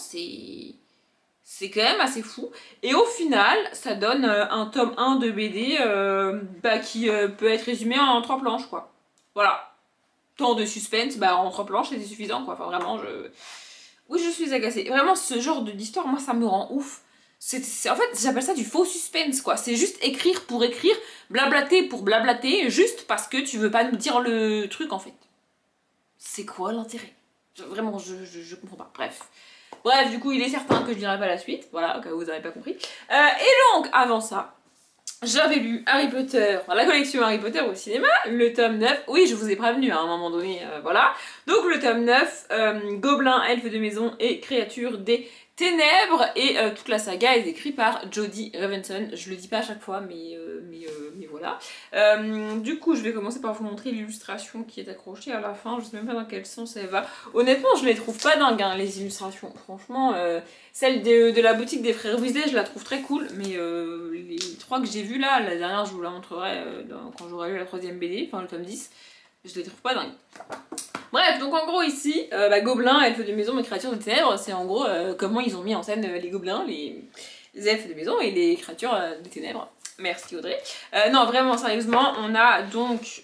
c'est quand même assez fou. Et au final, ça donne un tome 1 de BD qui peut être résumé en 3 planches, quoi. Voilà. Tant de suspense, bah en 3 planches, c'était suffisant, quoi. Enfin, vraiment, oui, je suis agacée. Vraiment, ce genre d'histoire, moi, ça me rend ouf. En fait, j'appelle ça du faux suspense, quoi. C'est juste écrire pour écrire, blablater pour blablater, juste parce que tu veux pas nous dire le truc, en fait. C'est quoi l'intérêt? Vraiment, je comprends pas. Bref. Bref, du coup, il est certain que je lirai pas la suite, voilà, au cas où vous n'avez pas compris. Et donc, avant ça, j'avais lu Harry Potter, la collection Harry Potter au cinéma, le tome 9. Oui, je vous ai prévenu à un moment donné, voilà. Donc, le tome 9, Gobelins, elfes de maison et créatures des ténèbres. Et toute la saga est écrite par Jodie Revenson. Je le dis pas à chaque fois, mais voilà. Du coup, je vais commencer par vous montrer l'illustration qui est accrochée à la fin. Je sais même pas dans quel sens elle va. Honnêtement, je les trouve pas dingues, hein, les illustrations. Franchement, celle de la boutique des frères Weasley, je la trouve très cool. Mais les 3 que j'ai vues là, la dernière, je vous la montrerai quand j'aurai lu la 3ème BD, enfin le tome 10. Je les trouve pas dingues. Bref, donc en gros ici, gobelins, elfes de maison et créatures de ténèbres, c'est en gros comment ils ont mis en scène les gobelins, les elfes de maison et les créatures des ténèbres. Merci Audrey. Non, vraiment, sérieusement, on a donc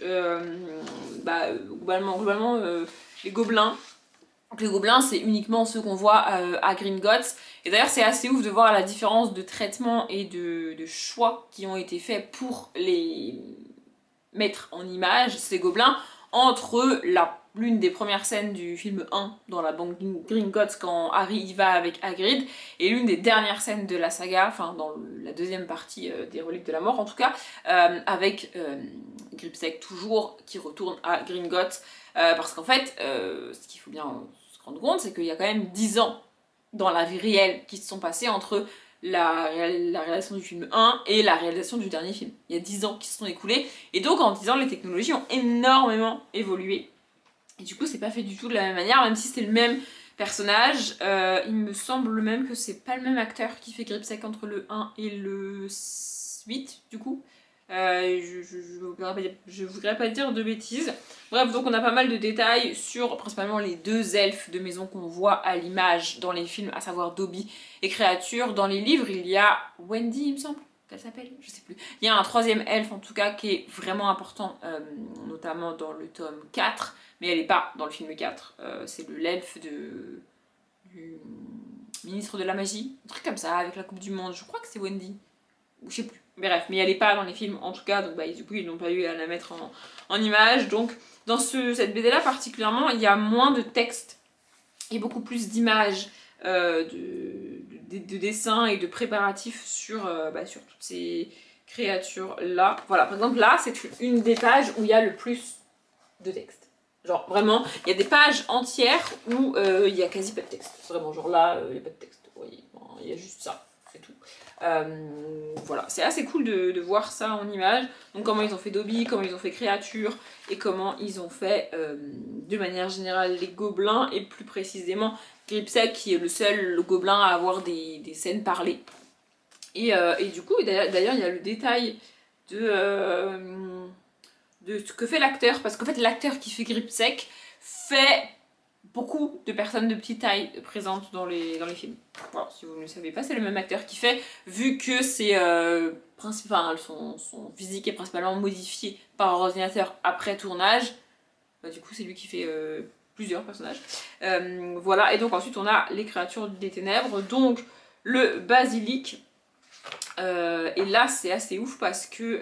globalement les gobelins. Donc les gobelins, c'est uniquement ceux qu'on voit à Gringotts. Et d'ailleurs, c'est assez ouf de voir la différence de traitement et de choix qui ont été faits pour les mettre en image, ces gobelins, entre l'une des premières scènes du film 1 dans la banque Gringotts quand Harry y va avec Hagrid, et l'une des dernières scènes de la saga, enfin dans la 2ème partie des Reliques de la Mort en tout cas, avec Gripsec toujours qui retourne à Gringotts, parce qu'en fait, ce qu'il faut bien se rendre compte, c'est qu'il y a quand même 10 ans dans la vie réelle qui se sont passés entre la réalisation du film 1 et la réalisation du dernier film. Il y a 10 ans qui se sont écoulés, et donc en 10 ans les technologies ont énormément évolué. Et du coup c'est pas fait du tout de la même manière, même si c'est le même personnage. Il me semble même que c'est pas le même acteur qui fait Gripsec entre le 1 et le 8 du coup. Je voudrais pas dire de bêtises. Bref, donc on a pas mal de détails sur principalement les 2 elfes de maison qu'on voit à l'image dans les films, à savoir Dobby et Créature. Dans les livres, il y a Wendy, il me semble qu'elle s'appelle, je sais plus. Il y a un 3ème elfe en tout cas qui est vraiment important, notamment dans le tome 4, mais elle est pas dans le film 4. C'est l'elfe du ministre de la magie, un truc comme ça, avec la Coupe du Monde. Je crois que c'est Wendy, ou je sais plus. Bref, mais elle est pas dans les films en tout cas, donc du coup ils n'ont pas eu à la mettre en image. Donc dans cette BD là particulièrement, il y a moins de texte et beaucoup plus d'images, de dessins et de préparatifs sur toutes ces créatures là. Voilà, par exemple là c'est une des pages où il y a le plus de texte. Genre vraiment, il y a des pages entières où il y a quasi pas de texte. Vraiment, genre là, il n'y a pas de texte. Vous voyez, il y a juste ça, c'est tout. Voilà, c'est assez cool de voir ça en image. Donc comment ils ont fait Dobby, comment ils ont fait Créature, et comment ils ont fait de manière générale les gobelins, et plus précisément Gripsec qui est le seul gobelin à avoir des scènes parlées. Et du coup, d'ailleurs, il y a le détail de ce que fait l'acteur, parce qu'en fait l'acteur qui fait Gripsec fait beaucoup de personnes de petite taille présentes dans les films. Voilà, si vous ne le savez pas, c'est le même acteur qui fait, vu que c'est son physique est principalement modifié par ordinateur après tournage, bah, du coup c'est lui qui fait plusieurs personnages. Voilà, et donc ensuite on a les créatures des ténèbres, donc le basilic. Et là c'est assez ouf parce que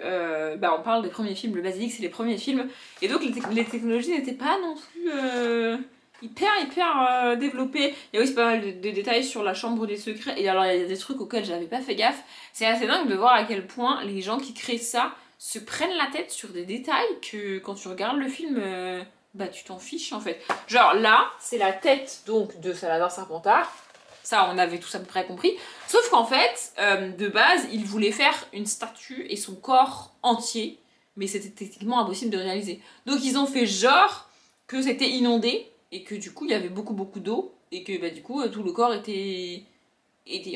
on parle des premiers films, le basilic c'est les premiers films, et donc les technologies n'étaient pas non plus hyper développées. Il y a aussi pas mal de détails sur la chambre des secrets, et alors il y a des trucs auxquels j'avais pas fait gaffe. C'est assez dingue de voir à quel point les gens qui créent ça se prennent la tête sur des détails que quand tu regardes le film, bah tu t'en fiches en fait. Genre là, c'est la tête donc de Saladin Serpentard. Ça, on avait tous à peu près compris. Sauf qu'en fait, de base, il voulait faire une statue et son corps entier, mais c'était techniquement impossible de réaliser. Donc ils ont fait genre que c'était inondé, et que du coup, il y avait beaucoup d'eau, et que bah, du coup, tout le corps était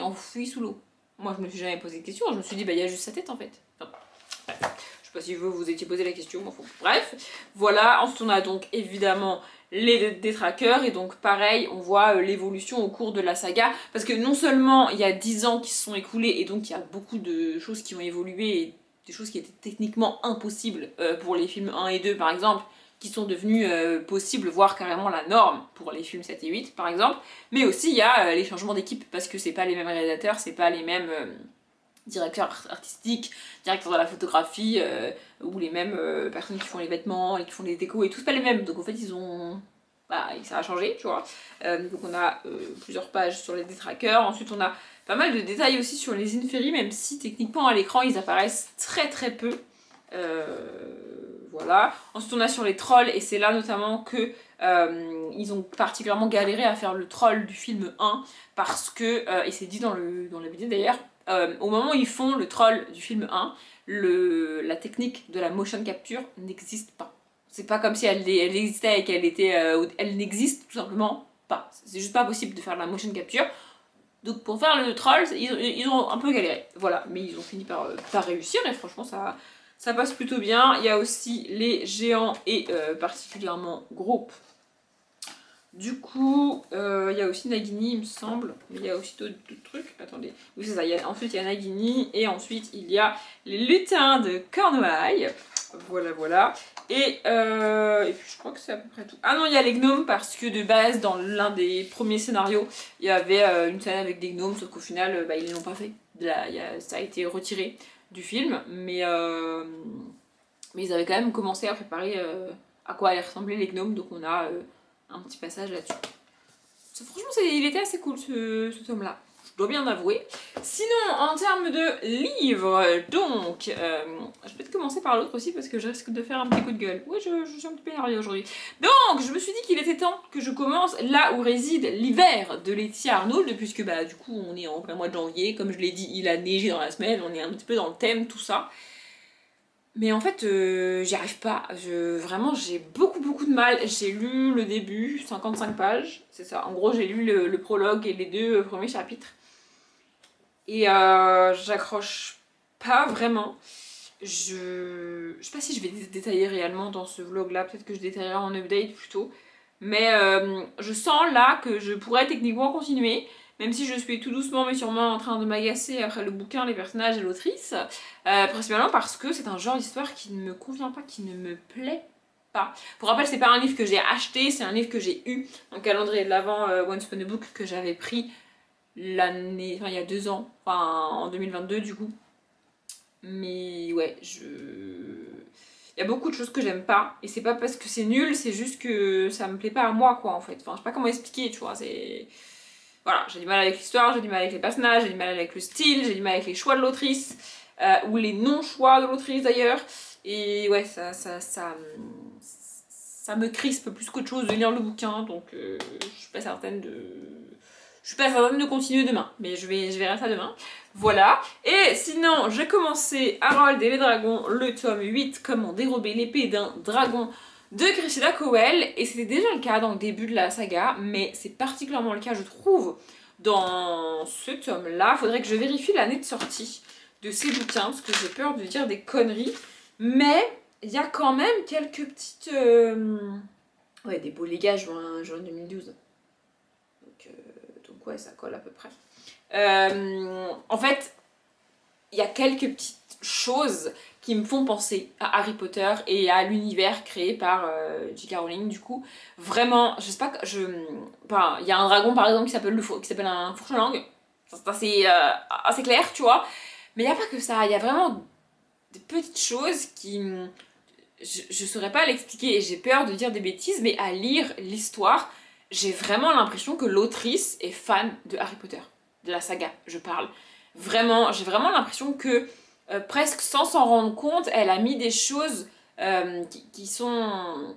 enfoui sous l'eau. Moi, je me suis jamais posé de question, je me suis dit, bah il y a juste sa tête en fait. Enfin, bref. Je sais pas si vous vous étiez posé la question, mais enfin, bref. Voilà, ensuite on a donc évidemment les détraqueurs, et donc pareil on voit l'évolution au cours de la saga, parce que non seulement il y a 10 ans qui se sont écoulés et donc il y a beaucoup de choses qui ont évolué, et des choses qui étaient techniquement impossibles pour les films 1 et 2 par exemple, qui sont devenues possibles, voire carrément la norme pour les films 7 et 8 par exemple, mais aussi il y a les changements d'équipe, parce que c'est pas les mêmes réalisateurs, c'est pas les mêmes directeurs artistiques, directeurs de la photographie, ou les mêmes personnes qui font les vêtements et qui font les décos et tout, c'est pas les mêmes. Donc en fait ils ont... Bah, ça a changé, tu vois. Donc on a plusieurs pages sur les détraqueurs. Ensuite on a pas mal de détails aussi sur les Inferi, même si techniquement à l'écran ils apparaissent très peu. Voilà. Ensuite on a sur les trolls, et c'est là notamment que ils ont particulièrement galéré à faire le troll du film 1, parce que, et c'est dit dans la vidéo d'ailleurs, au moment où ils font le troll du film 1, la technique de la motion capture n'existe pas. C'est pas comme si elle existait et qu'elle était... elle n'existe tout simplement pas. C'est juste pas possible de faire la motion capture. Donc pour faire le troll, ils ont un peu galéré. Voilà, mais ils ont fini par réussir, et franchement ça passe plutôt bien. Il y a aussi les géants, et particulièrement Group. Du coup, il y a aussi Nagini, il me semble, mais il y a aussi d'autres trucs. Attendez, oui c'est ça, ensuite il y a Nagini, et ensuite il y a les lutins de Cornouailles. Voilà. Et puis je crois que c'est à peu près tout. Ah non, il y a les gnomes, parce que de base, dans l'un des premiers scénarios, il y avait une scène avec des gnomes, sauf qu'au final, ils ne l'ont pas fait. Là, ça a été retiré du film, mais ils avaient quand même commencé à préparer à quoi allaient ressembler les gnomes, donc on a un petit passage là-dessus. Franchement, il était assez cool ce tome-là, je dois bien avouer. Sinon, en termes de livres, donc, je vais peut-être commencer par l'autre aussi, parce que je risque de faire un petit coup de gueule. Oui, je suis un petit peu énervée aujourd'hui. Donc, je me suis dit qu'il était temps que je commence là où réside l'hiver de Laetitia Arnould, puisque bah du coup on est en plein mois de janvier, comme je l'ai dit, il a neigé dans la semaine, on est un petit peu dans le thème, tout ça. Mais en fait, j'y arrive pas. Vraiment, j'ai beaucoup de mal. J'ai lu le début, 55 pages, c'est ça. En gros, j'ai lu le prologue et les 2 premiers chapitres. Et j'accroche pas vraiment. Je sais pas si je vais détailler réellement dans ce vlog là, peut-être que je détaillerai en update plutôt. Mais je sens là que je pourrais techniquement continuer, même si je suis tout doucement mais sûrement en train de m'agacer après le bouquin, les personnages et l'autrice. Principalement parce que c'est un genre d'histoire qui ne me convient pas, qui ne me plaît pas. Pour rappel, c'est pas un livre que j'ai acheté, c'est un livre que j'ai eu en calendrier de l'Avent Once Upon a Book, que j'avais pris l'année, enfin il y a 2 ans, enfin en 2022 du coup. Mais ouais, il y a beaucoup de choses que j'aime pas, et c'est pas parce que c'est nul, c'est juste que ça me plaît pas à moi quoi en fait. Enfin, je sais pas comment expliquer, tu vois, c'est... Voilà, j'ai du mal avec l'histoire, j'ai du mal avec les personnages, j'ai du mal avec le style, j'ai du mal avec les choix de l'autrice, ou les non-choix de l'autrice d'ailleurs. Et ouais, ça ça me crispe plus qu'autre chose de lire le bouquin, donc je suis pas certaine de... Je suis pas certaine de continuer demain, mais je verrai ça demain. Voilà. Et sinon, j'ai commencé Harold et les dragons, le tome 8, Comment dérober l'épée d'un dragon de Cressida Cowell. Et c'était déjà le cas dans le début de la saga, mais c'est particulièrement le cas, je trouve, dans ce tome-là. Faudrait que je vérifie l'année de sortie de ces bouquins, parce que j'ai peur de dire des conneries. Mais il y a quand même quelques petites... Ouais, des beaux légas, juin 2012. Donc ouais, ça colle à peu près. En fait, il y a quelques petites choses qui me font penser à Harry Potter et à l'univers créé par J.K. Rowling. Du coup, vraiment, je sais pas, enfin, il y a un dragon par exemple qui s'appelle un fourche-langue. C'est assez clair, tu vois. Mais il n'y a pas que ça, il y a vraiment des petites choses qui... Je saurais pas l'expliquer et j'ai peur de dire des bêtises, mais à lire l'histoire, j'ai vraiment l'impression que l'autrice est fan de Harry Potter, de la saga, je parle. Vraiment, j'ai vraiment l'impression que, presque sans s'en rendre compte, elle a mis des choses qui sont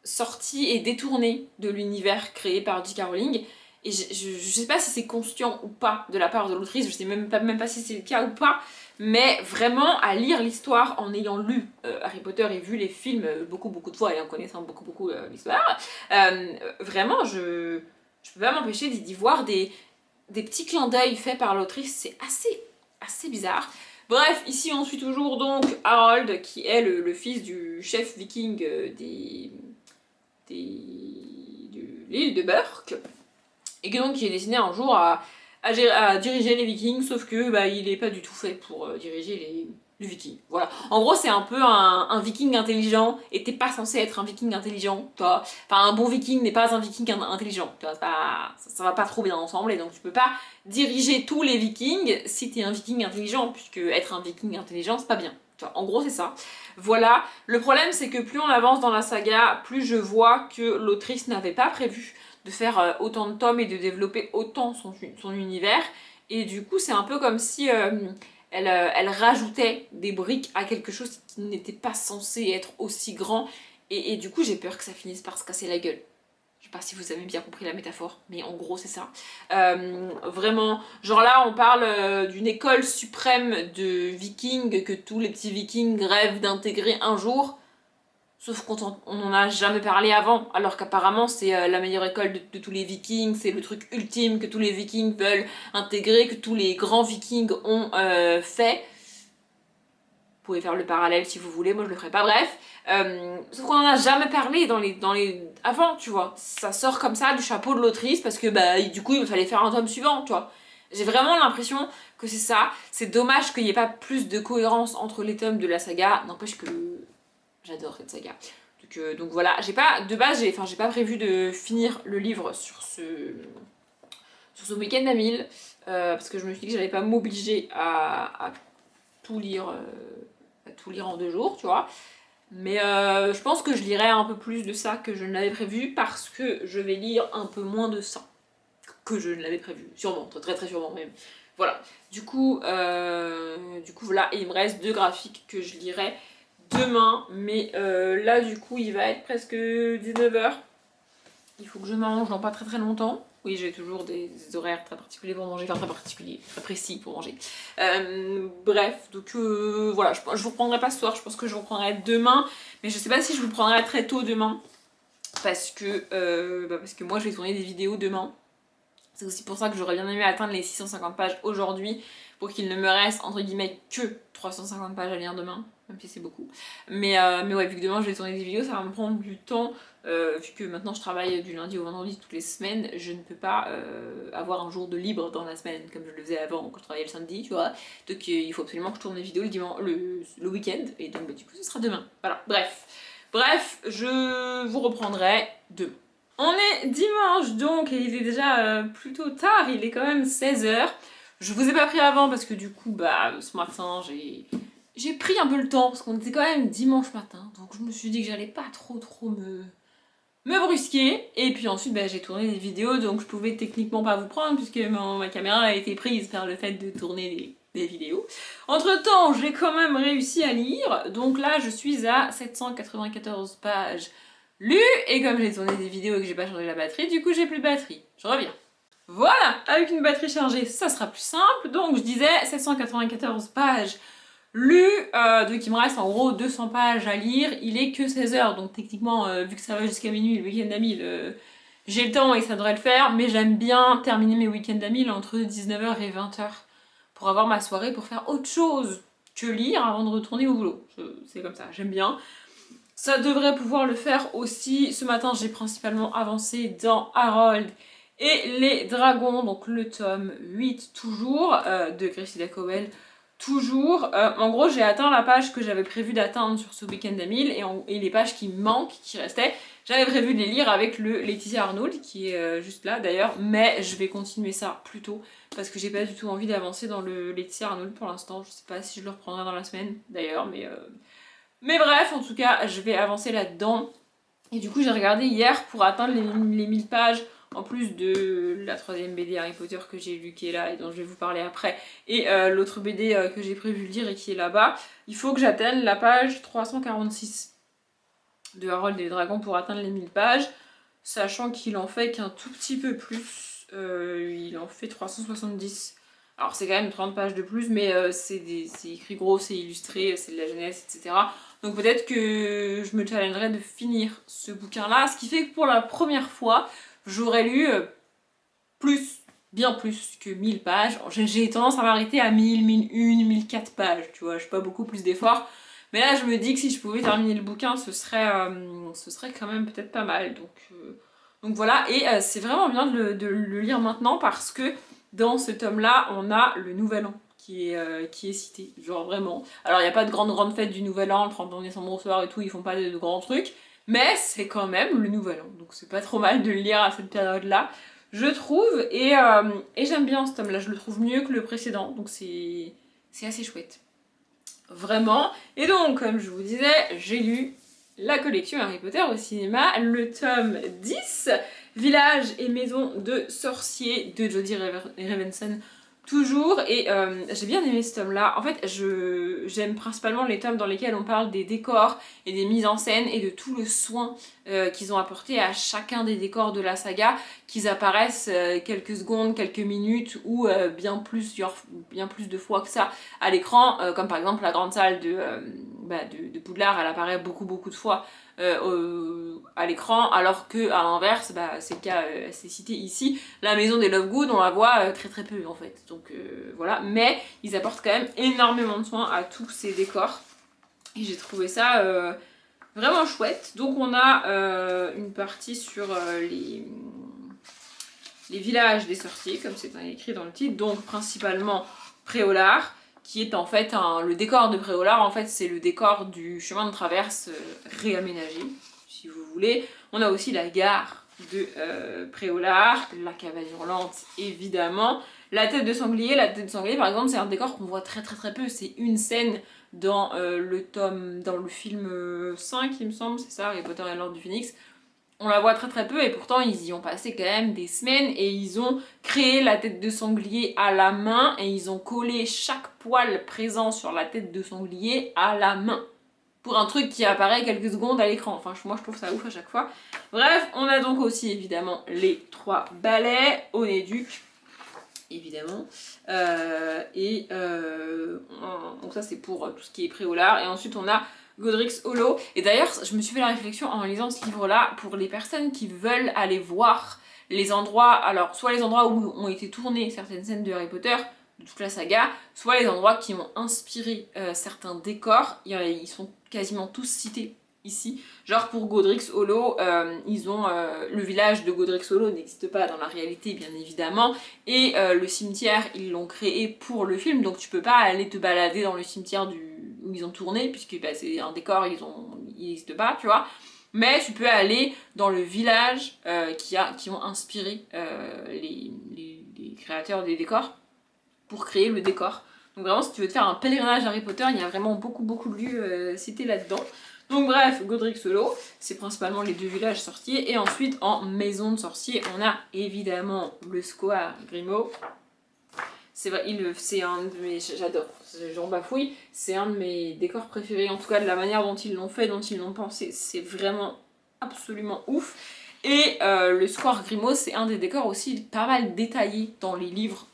sorties et détournées de l'univers créé par J.K. Rowling. Et je sais pas si c'est conscient ou pas de la part de l'autrice, je sais même pas si c'est le cas ou pas, mais vraiment à lire l'histoire en ayant lu Harry Potter et vu les films beaucoup de fois et en connaissant beaucoup l'histoire, vraiment je peux pas m'empêcher d'y voir des petits clins d'œil faits par l'autrice, c'est assez bizarre. Bref, ici on suit toujours donc Harold qui est le fils du chef viking de l'île de Burke et que donc il est destiné un jour à diriger les vikings, sauf que bah, il est pas du tout fait pour diriger les vikings. Voilà. En gros, c'est un peu un viking intelligent, et t'es pas censé être un viking intelligent, toi. Enfin, un bon viking n'est pas un viking intelligent, toi. Ça va pas trop bien ensemble, et donc tu peux pas diriger tous les vikings si t'es un viking intelligent, puisque être un viking intelligent, c'est pas bien. En gros, c'est ça. Voilà. Le problème, c'est que plus on avance dans la saga, plus je vois que l'autrice n'avait pas prévu de faire autant de tomes et de développer autant son univers. Et du coup, c'est un peu comme si elle rajoutait des briques à quelque chose qui n'était pas censé être aussi grand. Et du coup, j'ai peur que ça finisse par se casser la gueule. Je sais pas si vous avez bien compris la métaphore, mais en gros, c'est ça. Vraiment, genre là, on parle d'une école suprême de vikings que tous les petits vikings rêvent d'intégrer un jour. Sauf qu'on n'en a jamais parlé avant, alors qu'apparemment c'est la meilleure école de tous les vikings, c'est le truc ultime que tous les vikings veulent intégrer, que tous les grands vikings ont fait. Vous pouvez faire le parallèle si vous voulez, moi je le ferai pas, bref. Sauf qu'on n'en a jamais parlé dans les... avant, tu vois. Ça sort comme ça du chapeau de l'autrice, parce que bah, du coup il fallait faire un tome suivant, tu vois. J'ai vraiment l'impression que c'est ça. C'est dommage qu'il n'y ait pas plus de cohérence entre les tomes de la saga, n'empêche que... J'adore cette saga. Donc voilà, de base, j'ai pas prévu de finir le livre sur ce week-end à 1000, parce que je me suis dit que j'allais pas m'obliger à tout lire en 2 jours, tu vois. Mais je pense que je lirai un peu plus de ça que je ne l'avais prévu, parce que je vais lire un peu moins de ça que je ne l'avais prévu. Sûrement, très sûrement même. Voilà. Du coup voilà, et il me reste 2 graphiques que je lirai demain, mais là du coup il va être presque 19h. Il faut que je mange dans pas très longtemps. Oui, j'ai toujours des horaires très particuliers pour manger, enfin très précis pour manger. Bref, donc voilà, je vous reprendrai pas ce soir, je pense que je vous reprendrai demain, mais je sais pas si je vous prendrai très tôt demain, parce que moi je vais tourner des vidéos demain. C'est aussi pour ça que j'aurais bien aimé atteindre les 650 pages aujourd'hui, pour qu'il ne me reste entre guillemets que 350 pages à lire demain, même si c'est beaucoup. Mais ouais, vu que demain je vais tourner des vidéos, ça va me prendre du temps, vu que maintenant je travaille du lundi au vendredi toutes les semaines, je ne peux pas avoir un jour de libre dans la semaine, comme je le faisais avant quand je travaillais le samedi, tu vois. Donc il faut absolument que je tourne des vidéos le week-end, et donc bah, du coup ce sera demain. Voilà, bref, je vous reprendrai demain. On est dimanche donc, et il est déjà plutôt tard, il est quand même 16h. Je vous ai pas pris avant parce que du coup, bah, ce matin, j'ai pris un peu le temps, parce qu'on était quand même dimanche matin, donc je me suis dit que j'allais pas trop me brusquer. Et puis ensuite, bah, j'ai tourné des vidéos, donc je pouvais techniquement pas vous prendre, puisque ma caméra a été prise par le fait de tourner des vidéos. Entre temps, j'ai quand même réussi à lire, donc là je suis à 794 pages lues, et comme j'ai tourné des vidéos et que j'ai pas chargé la batterie, du coup j'ai plus de batterie. Je reviens. Voilà, avec une batterie chargée, ça sera plus simple, donc je disais 794 pages lues, donc il me reste en gros 200 pages à lire, il est que 16 heures, donc techniquement, vu que ça va jusqu'à minuit, le week-end d'Amil, j'ai le temps et ça devrait le faire, mais j'aime bien terminer mes week-ends d'Amil entre 19h et 20h pour avoir ma soirée pour faire autre chose que lire avant de retourner au boulot. C'est comme ça, j'aime bien. Ça devrait pouvoir le faire aussi. Ce matin, j'ai principalement avancé dans Harold et les dragons, donc le tome 8 toujours, de Cressida Cowell toujours. En gros, j'ai atteint la page que j'avais prévu d'atteindre sur ce week-end d'Amil, et les pages qui me manquent, qui restaient, j'avais prévu de les lire avec le Laetitia Arnold, qui est juste là d'ailleurs, mais je vais continuer ça plus tôt, parce que j'ai pas du tout envie d'avancer dans le Laetitia Arnold pour l'instant. Je sais pas si je le reprendrai dans la semaine d'ailleurs, mais bref, en tout cas, je vais avancer là-dedans. Et du coup, j'ai regardé hier pour atteindre les 1000 pages, en plus de la 3ème BD Harry Potter que j'ai lu qui est là et dont je vais vous parler après, et l'autre BD que j'ai prévu de lire et qui est là-bas. Il faut que j'atteigne la page 346 de Harold et les dragons pour atteindre les 1000 pages, sachant qu'il en fait qu'un tout petit peu plus, il en fait 370. Alors c'est quand même 30 pages de plus, mais c'est écrit gros, c'est illustré, c'est de la jeunesse, etc. Donc peut-être que je me challengerai de finir ce bouquin-là, ce qui fait que pour la première fois, j'aurais lu bien plus que 1000 pages. J'ai tendance à m'arrêter à 1000, 1001, 1004 pages, tu vois, je fais pas beaucoup plus d'efforts. Mais là, je me dis que si je pouvais terminer le bouquin, ce serait quand même peut-être pas mal. Donc voilà, et c'est vraiment bien de le lire maintenant parce que dans ce tome-là, on a le Nouvel An qui est cité, genre vraiment. Alors il n'y a pas de grande fête du Nouvel An, le 31 décembre au soir et tout, ils font pas de grands trucs, mais c'est quand même le Nouvel An, donc c'est pas trop mal de le lire à cette période-là, je trouve, et j'aime bien ce tome-là, je le trouve mieux que le précédent, donc c'est assez chouette. Vraiment. Et donc, comme je vous disais, j'ai lu la collection Harry Potter au cinéma, le tome 10, Village et maison de sorciers de Jodie Revenson, toujours, et j'ai bien aimé ce tome-là. En fait, j'aime principalement les tomes dans lesquels on parle des décors et des mises en scène et de tout le soin qu'ils ont apporté à chacun des décors de la saga, qu'ils apparaissent quelques secondes, quelques minutes ou bien plus de fois que ça à l'écran, comme par exemple la grande salle de Poudlard, elle apparaît beaucoup de fois à l'écran, alors que à l'inverse, c'est le cas, c'est cité ici, la maison des Lovegood, on la voit très peu en fait, donc voilà, mais ils apportent quand même énormément de soin à tous ces décors, et j'ai trouvé ça vraiment chouette. Donc on a une partie sur les villages des sorciers, comme c'est écrit dans le titre, donc principalement Préolard, qui est en fait le décor de Préolard, en fait c'est le décor du chemin de traverse réaménagé, si vous voulez. On a aussi la gare de Préolard, la caverne hurlante évidemment, la tête de sanglier. La tête de sanglier par exemple c'est un décor qu'on voit très peu, c'est une scène dans le film 5 il me semble, c'est ça, Harry Potter et l'Ordre du Phénix. On la voit très peu, et pourtant ils y ont passé quand même des semaines, et ils ont créé la tête de sanglier à la main, et ils ont collé chaque poil présent sur la tête de sanglier à la main. Pour un truc qui apparaît quelques secondes à l'écran. Enfin, moi je trouve ça ouf à chaque fois. Bref, on a donc aussi évidemment les 3 balais, Onéduc, évidemment. Donc ça c'est pour tout ce qui est Préolard. Et ensuite on a Godric's Hollow. Et d'ailleurs, je me suis fait la réflexion en lisant ce livre-là, pour les personnes qui veulent aller voir les endroits, alors soit les endroits où ont été tournées certaines scènes de Harry Potter, de toute la saga, soit les endroits qui ont inspiré certains décors, ils sont quasiment tous cités ici. Genre pour Godric's Hollow, ils ont le village de Godric's Hollow n'existe pas dans la réalité bien évidemment, et le cimetière ils l'ont créé pour le film, donc tu peux pas aller te balader dans le cimetière où ils ont tourné, puisque c'est un décor, il n'existe pas, tu vois. Mais tu peux aller dans le village qui ont inspiré les créateurs des décors pour créer le décor. Donc vraiment, si tu veux te faire un pèlerinage Harry Potter, il y a vraiment beaucoup de lieux cités là-dedans. Donc bref, Godric's Hollow, c'est principalement les 2 villages sorciers. Et ensuite, en maison de sorcier, on a évidemment le Square Grimaud, c'est vrai, c'est un de mes... J'adore, j'en bafouille. C'est un de mes décors préférés, en tout cas de la manière dont ils l'ont fait, dont ils l'ont pensé. C'est vraiment absolument ouf. Et le Square Grimaud, c'est un des décors aussi pas mal détaillés dans les livres,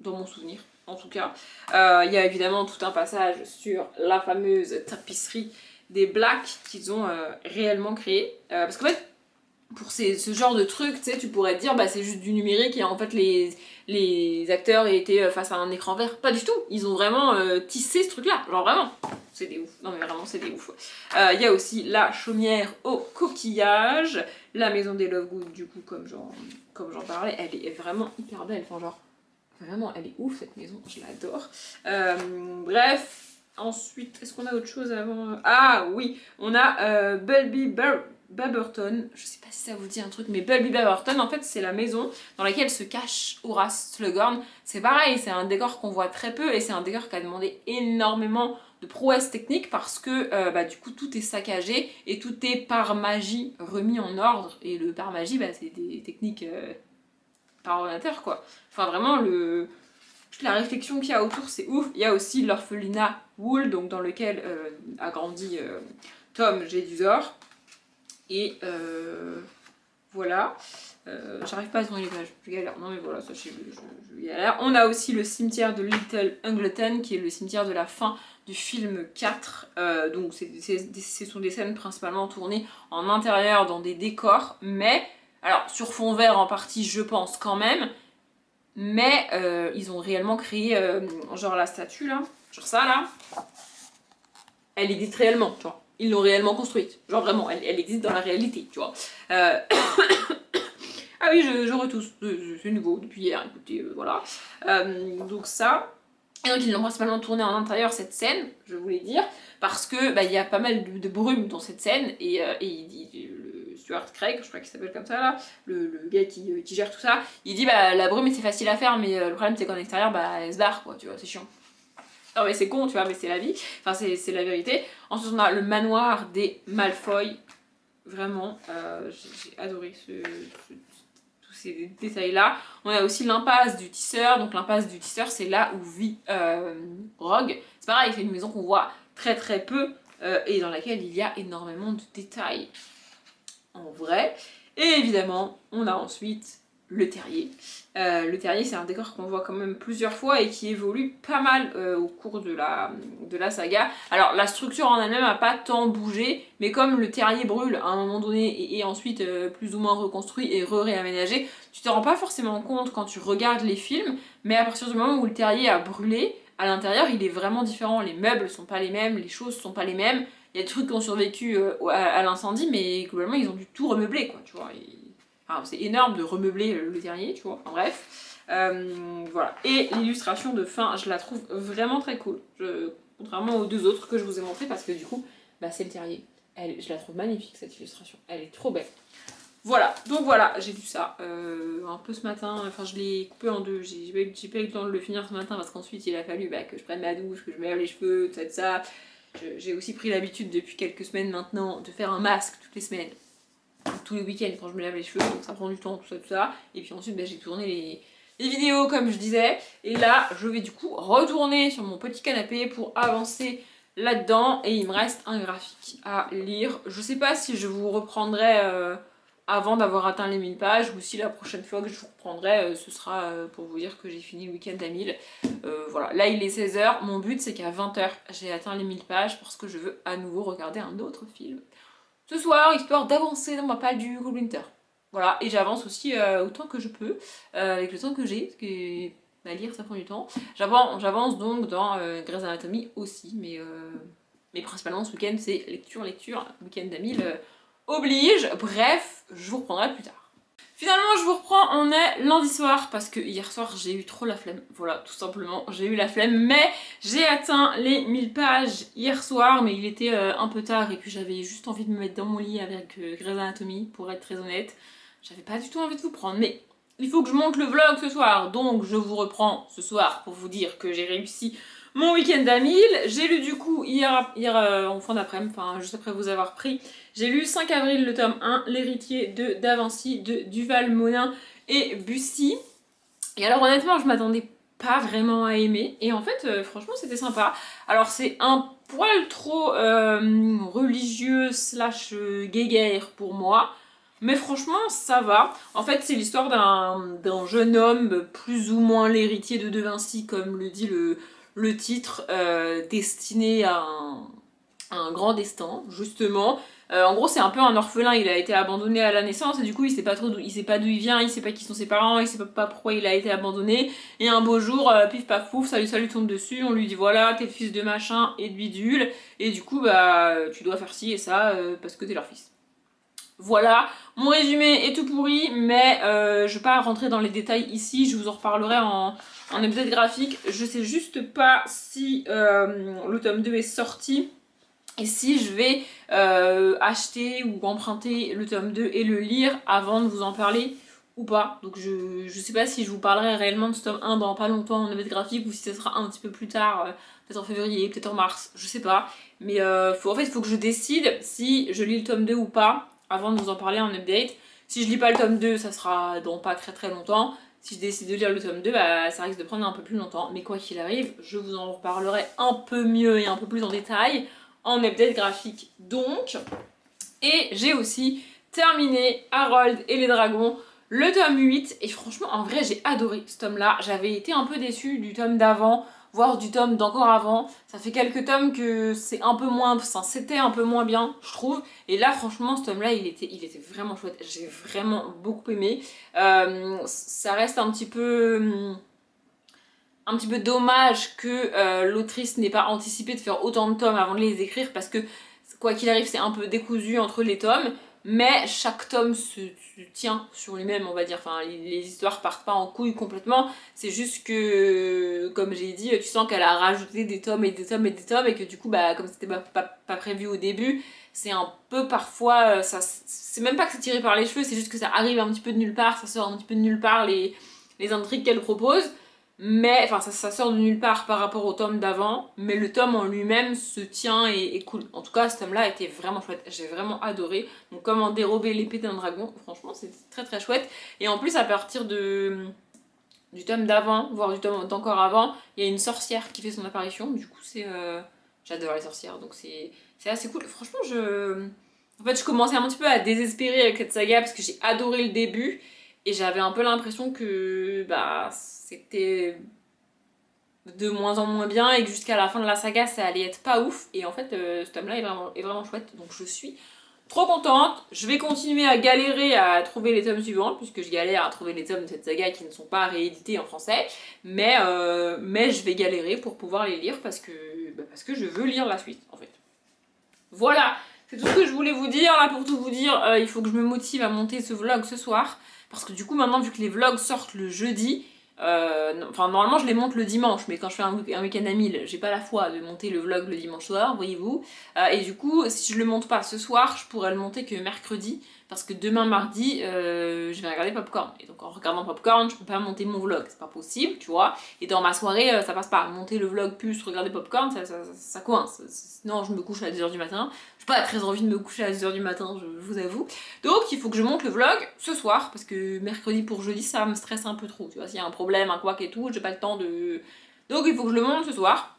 dans mon souvenir en tout cas. Il y a évidemment tout un passage sur la fameuse tapisserie des Blacks qu'ils ont réellement créé. Parce qu'en fait, pour ce genre de truc, tu sais, tu pourrais te dire bah c'est juste du numérique et en fait les acteurs étaient face à un écran vert. Pas du tout, ils ont vraiment tissé ce truc là, genre vraiment. C'est des ouf, non mais vraiment c'est des ouf. Il y a aussi la chaumière au coquillage, la maison des Lovegood du coup comme j'en parlais, elle est vraiment hyper belle, enfin genre vraiment elle est ouf cette maison, je l'adore. Bref. Ensuite, est-ce qu'on a autre chose avant? Ah oui, on a Bulby Babberton, je sais pas si ça vous dit un truc, mais Bulby Babberton, en fait, c'est la maison dans laquelle se cache Horace Slughorn. C'est pareil, c'est un décor qu'on voit très peu et c'est un décor qui a demandé énormément de prouesse technique parce que bah, du coup tout est saccagé et tout est par magie remis en ordre. Et le par magie, bah, c'est des techniques par ordinateur quoi. Enfin vraiment, toute la réflexion qu'il y a autour, c'est ouf. Il y a aussi l'orphelinat Wool, donc dans lequel a grandi Tom Jedusor. Et voilà. J'arrive pas à tourner les pages, je galère. Non mais voilà, ça je galère. On a aussi le cimetière de Little Angleton, qui est le cimetière de la fin du film 4. Donc ce sont des scènes principalement tournées en intérieur dans des décors, mais alors sur fond vert en partie je pense quand même. Mais ils ont réellement créé, genre la statue là, genre ça là, elle existe réellement, tu vois. Ils l'ont réellement construite, genre vraiment, elle existe dans la réalité, tu vois. Ah oui, je retousse, c'est nouveau depuis hier, écoutez, voilà. Donc ça, et donc ils l'ont principalement tourné en intérieur cette scène, je voulais dire, parce que bah, y a pas mal de brume dans cette scène, et il dit... Stuart Craig, je crois qu'il s'appelle comme ça là, le gars qui gère tout ça, il dit bah la brume c'est facile à faire mais le problème c'est qu'en extérieur bah elle se barre quoi, tu vois, c'est chiant. Non mais c'est con tu vois, mais c'est la vie, enfin c'est la vérité. Ensuite on a le manoir des Malfoy, vraiment j'ai adoré tous ces détails là. On a aussi l'impasse du tisseur, donc l'impasse du tisseur c'est là où vit Rogue. C'est pareil, c'est une maison qu'on voit très très peu et dans laquelle il y a énormément de détails. En vrai. Et évidemment, on a ensuite le terrier. Le terrier, c'est un décor qu'on voit quand même plusieurs fois et qui évolue pas mal au cours de la saga. Alors, la structure en elle-même n'a pas tant bougé, mais comme le terrier brûle à un moment donné et ensuite plus ou moins reconstruit et réaménagé, tu te rends pas forcément compte quand tu regardes les films, mais à partir du moment où le terrier a brûlé, à l'intérieur, il est vraiment différent. Les meubles sont pas les mêmes, les choses sont pas les mêmes. Il y a des trucs qui ont survécu à l'incendie, mais globalement ils ont dû tout remeubler quoi, tu vois. Enfin, c'est énorme de remeubler le terrier, tu vois. Enfin bref, voilà. Et l'illustration de fin, je la trouve vraiment très cool. Contrairement aux deux autres que je vous ai montré, parce que du coup, bah, c'est le terrier. Je la trouve magnifique cette illustration. Elle est trop belle. Voilà, donc voilà, j'ai lu ça un peu ce matin, enfin je l'ai coupé en deux, j'ai pas eu le temps de le finir ce matin parce qu'ensuite il a fallu bah, que je prenne ma douche, que je me lave les cheveux, tout ça. J'ai aussi pris l'habitude depuis quelques semaines maintenant de faire un masque toutes les semaines, tous les week-ends quand je me lave les cheveux, donc ça prend du temps, tout ça. Et puis ensuite bah, j'ai tourné les vidéos comme je disais, et là je vais du coup retourner sur mon petit canapé pour avancer là-dedans, et il me reste un graphique à lire. Je sais pas si je vous reprendrai avant d'avoir atteint les 1000 pages, ou si la prochaine fois que je vous reprendrai, ce sera pour vous dire que j'ai fini le week-end à 1000. Voilà, là il est 16h, mon but c'est qu'à 20h j'ai atteint les 1000 pages parce que je veux à nouveau regarder un autre film ce soir, histoire d'avancer dans ma palle du Cold Winter. Voilà, et j'avance aussi autant que je peux, avec le temps que j'ai, parce que à lire ça prend du temps. J'avance donc dans Grey's Anatomy aussi, mais principalement ce week-end c'est lecture, week-end à 1000 oblige. Bref, je vous reprendrai plus tard. Finalement, je vous reprends, on est lundi soir parce que hier soir j'ai eu trop la flemme. Voilà, tout simplement, j'ai eu la flemme. Mais j'ai atteint les 1000 pages hier soir, mais il était un peu tard et puis j'avais juste envie de me mettre dans mon lit avec Grey's Anatomy, pour être très honnête. J'avais pas du tout envie de vous prendre, mais il faut que je monte le vlog ce soir. Donc je vous reprends ce soir pour vous dire que j'ai réussi mon week-end à 1000. J'ai lu du coup hier en fin d'après-midi, enfin juste après vous avoir pris, j'ai lu 5 avril le tome 1, L'héritier de Da Vinci de Duval Monin et Bussy. Et alors honnêtement, je m'attendais pas vraiment à aimer, et en fait, franchement, c'était sympa. Alors c'est un poil trop religieux slash guéguerre pour moi, mais franchement, ça va. En fait, c'est l'histoire d'un jeune homme, plus ou moins l'héritier de De Vinci, comme le dit le titre, destiné à un grand destin, justement. En gros, c'est un peu un orphelin, il a été abandonné à la naissance et du coup, il sait pas d'où il vient, il sait pas qui sont ses parents, il sait pas pourquoi il a été abandonné. Et un beau jour, pif paf pouf, ça lui tombe dessus, on lui dit voilà, t'es le fils de machin et de bidule, et du coup, bah, tu dois faire ci et ça parce que t'es leur fils. Voilà, mon résumé est tout pourri, mais je vais pas rentrer dans les détails ici, je vous en reparlerai en update graphique. Je sais juste pas si le tome 2 est sorti. Et si je vais acheter ou emprunter le tome 2 et le lire avant de vous en parler ou pas. Donc je sais pas si je vous parlerai réellement de ce tome 1 dans pas longtemps en update graphique ou si ce sera un petit peu plus tard, peut-être en février, peut-être en mars, je sais pas. Mais en fait, il faut que je décide si je lis le tome 2 ou pas avant de vous en parler en update. Si je lis pas le tome 2, ça sera dans pas très très longtemps. Si je décide de lire le tome 2, bah, ça risque de prendre un peu plus longtemps. Mais quoi qu'il arrive, je vous en reparlerai un peu mieux et un peu plus en détail en update graphique donc. Et j'ai aussi terminé Harold et les dragons, le tome 8, et franchement en vrai j'ai adoré ce tome là. J'avais été un peu déçue du tome d'avant, voire du tome d'encore avant. Ça fait quelques tomes que c'est un peu moins, enfin c'était un peu moins bien je trouve, et là franchement ce tome là il était vraiment chouette, j'ai vraiment beaucoup aimé. Ça reste un petit peu dommage que l'autrice n'ait pas anticipé de faire autant de tomes avant de les écrire, parce que quoi qu'il arrive c'est un peu décousu entre les tomes, mais chaque tome se tient sur lui-même, on va dire. Enfin, les histoires partent pas en couille complètement, c'est juste que, comme j'ai dit, tu sens qu'elle a rajouté des tomes et des tomes et des tomes, et que du coup, bah, comme c'était pas prévu au début, c'est un peu parfois, c'est même pas que c'est tiré par les cheveux, c'est juste que ça arrive un petit peu de nulle part, ça sort un petit peu de nulle part les intrigues qu'elle propose. Mais, enfin, ça sort de nulle part par rapport au tome d'avant, mais le tome en lui-même se tient et est cool. En tout cas, ce tome-là était vraiment chouette, j'ai vraiment adoré. Donc, comment dérober l'épée d'un dragon, franchement, c'est très très chouette. Et en plus, à partir du tome d'avant, voire du tome d'encore avant, il y a une sorcière qui fait son apparition. Du coup, j'adore les sorcières, donc c'est assez cool. Franchement, en fait, je commençais un petit peu à désespérer avec cette saga parce que j'ai adoré le début. Et j'avais un peu l'impression que bah, c'était de moins en moins bien et que jusqu'à la fin de la saga ça allait être pas ouf. Et en fait ce tome là est vraiment chouette, donc je suis trop contente. Je vais continuer à galérer à trouver les tomes suivants puisque je galère à trouver les tomes de cette saga qui ne sont pas réédités en français. Mais je vais galérer pour pouvoir les lire parce que je veux lire la suite en fait. Voilà, c'est tout ce que je voulais vous dire. Là, pour tout vous dire, il faut que je me motive à monter ce vlog ce soir. Parce que du coup, maintenant, vu que les vlogs sortent le jeudi, enfin, normalement, je les monte le dimanche. Mais quand je fais un week-end à 1000, j'ai pas la foi de monter le vlog le dimanche soir, voyez-vous. Et du coup, si je le monte pas ce soir, je pourrais le monter que mercredi. Parce que demain, mardi, je vais regarder Popcorn. Et donc, en regardant Popcorn, je peux pas monter mon vlog. C'est pas possible, tu vois. Et dans ma soirée, ça passe pas. Monter le vlog plus regarder Popcorn, ça coince. Sinon, je me couche à 2h du matin. J'ai pas très envie de me coucher à 2h du matin, je vous avoue. Donc, il faut que je monte le vlog ce soir. Parce que mercredi pour jeudi, ça me stresse un peu trop. Tu vois, s'il y a un problème, un couac et tout, j'ai pas le temps de... Donc, il faut que je le monte ce soir.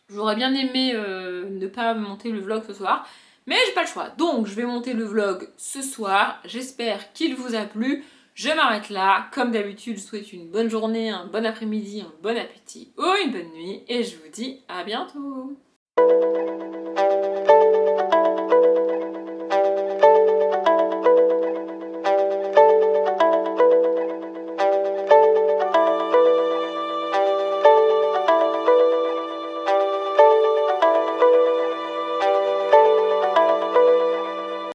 J'aurais bien aimé ne pas monter le vlog ce soir. Mais j'ai pas le choix, donc je vais monter le vlog ce soir, j'espère qu'il vous a plu, je m'arrête là, comme d'habitude je vous souhaite une bonne journée, un bon après-midi, un bon appétit ou une bonne nuit, et je vous dis à bientôt.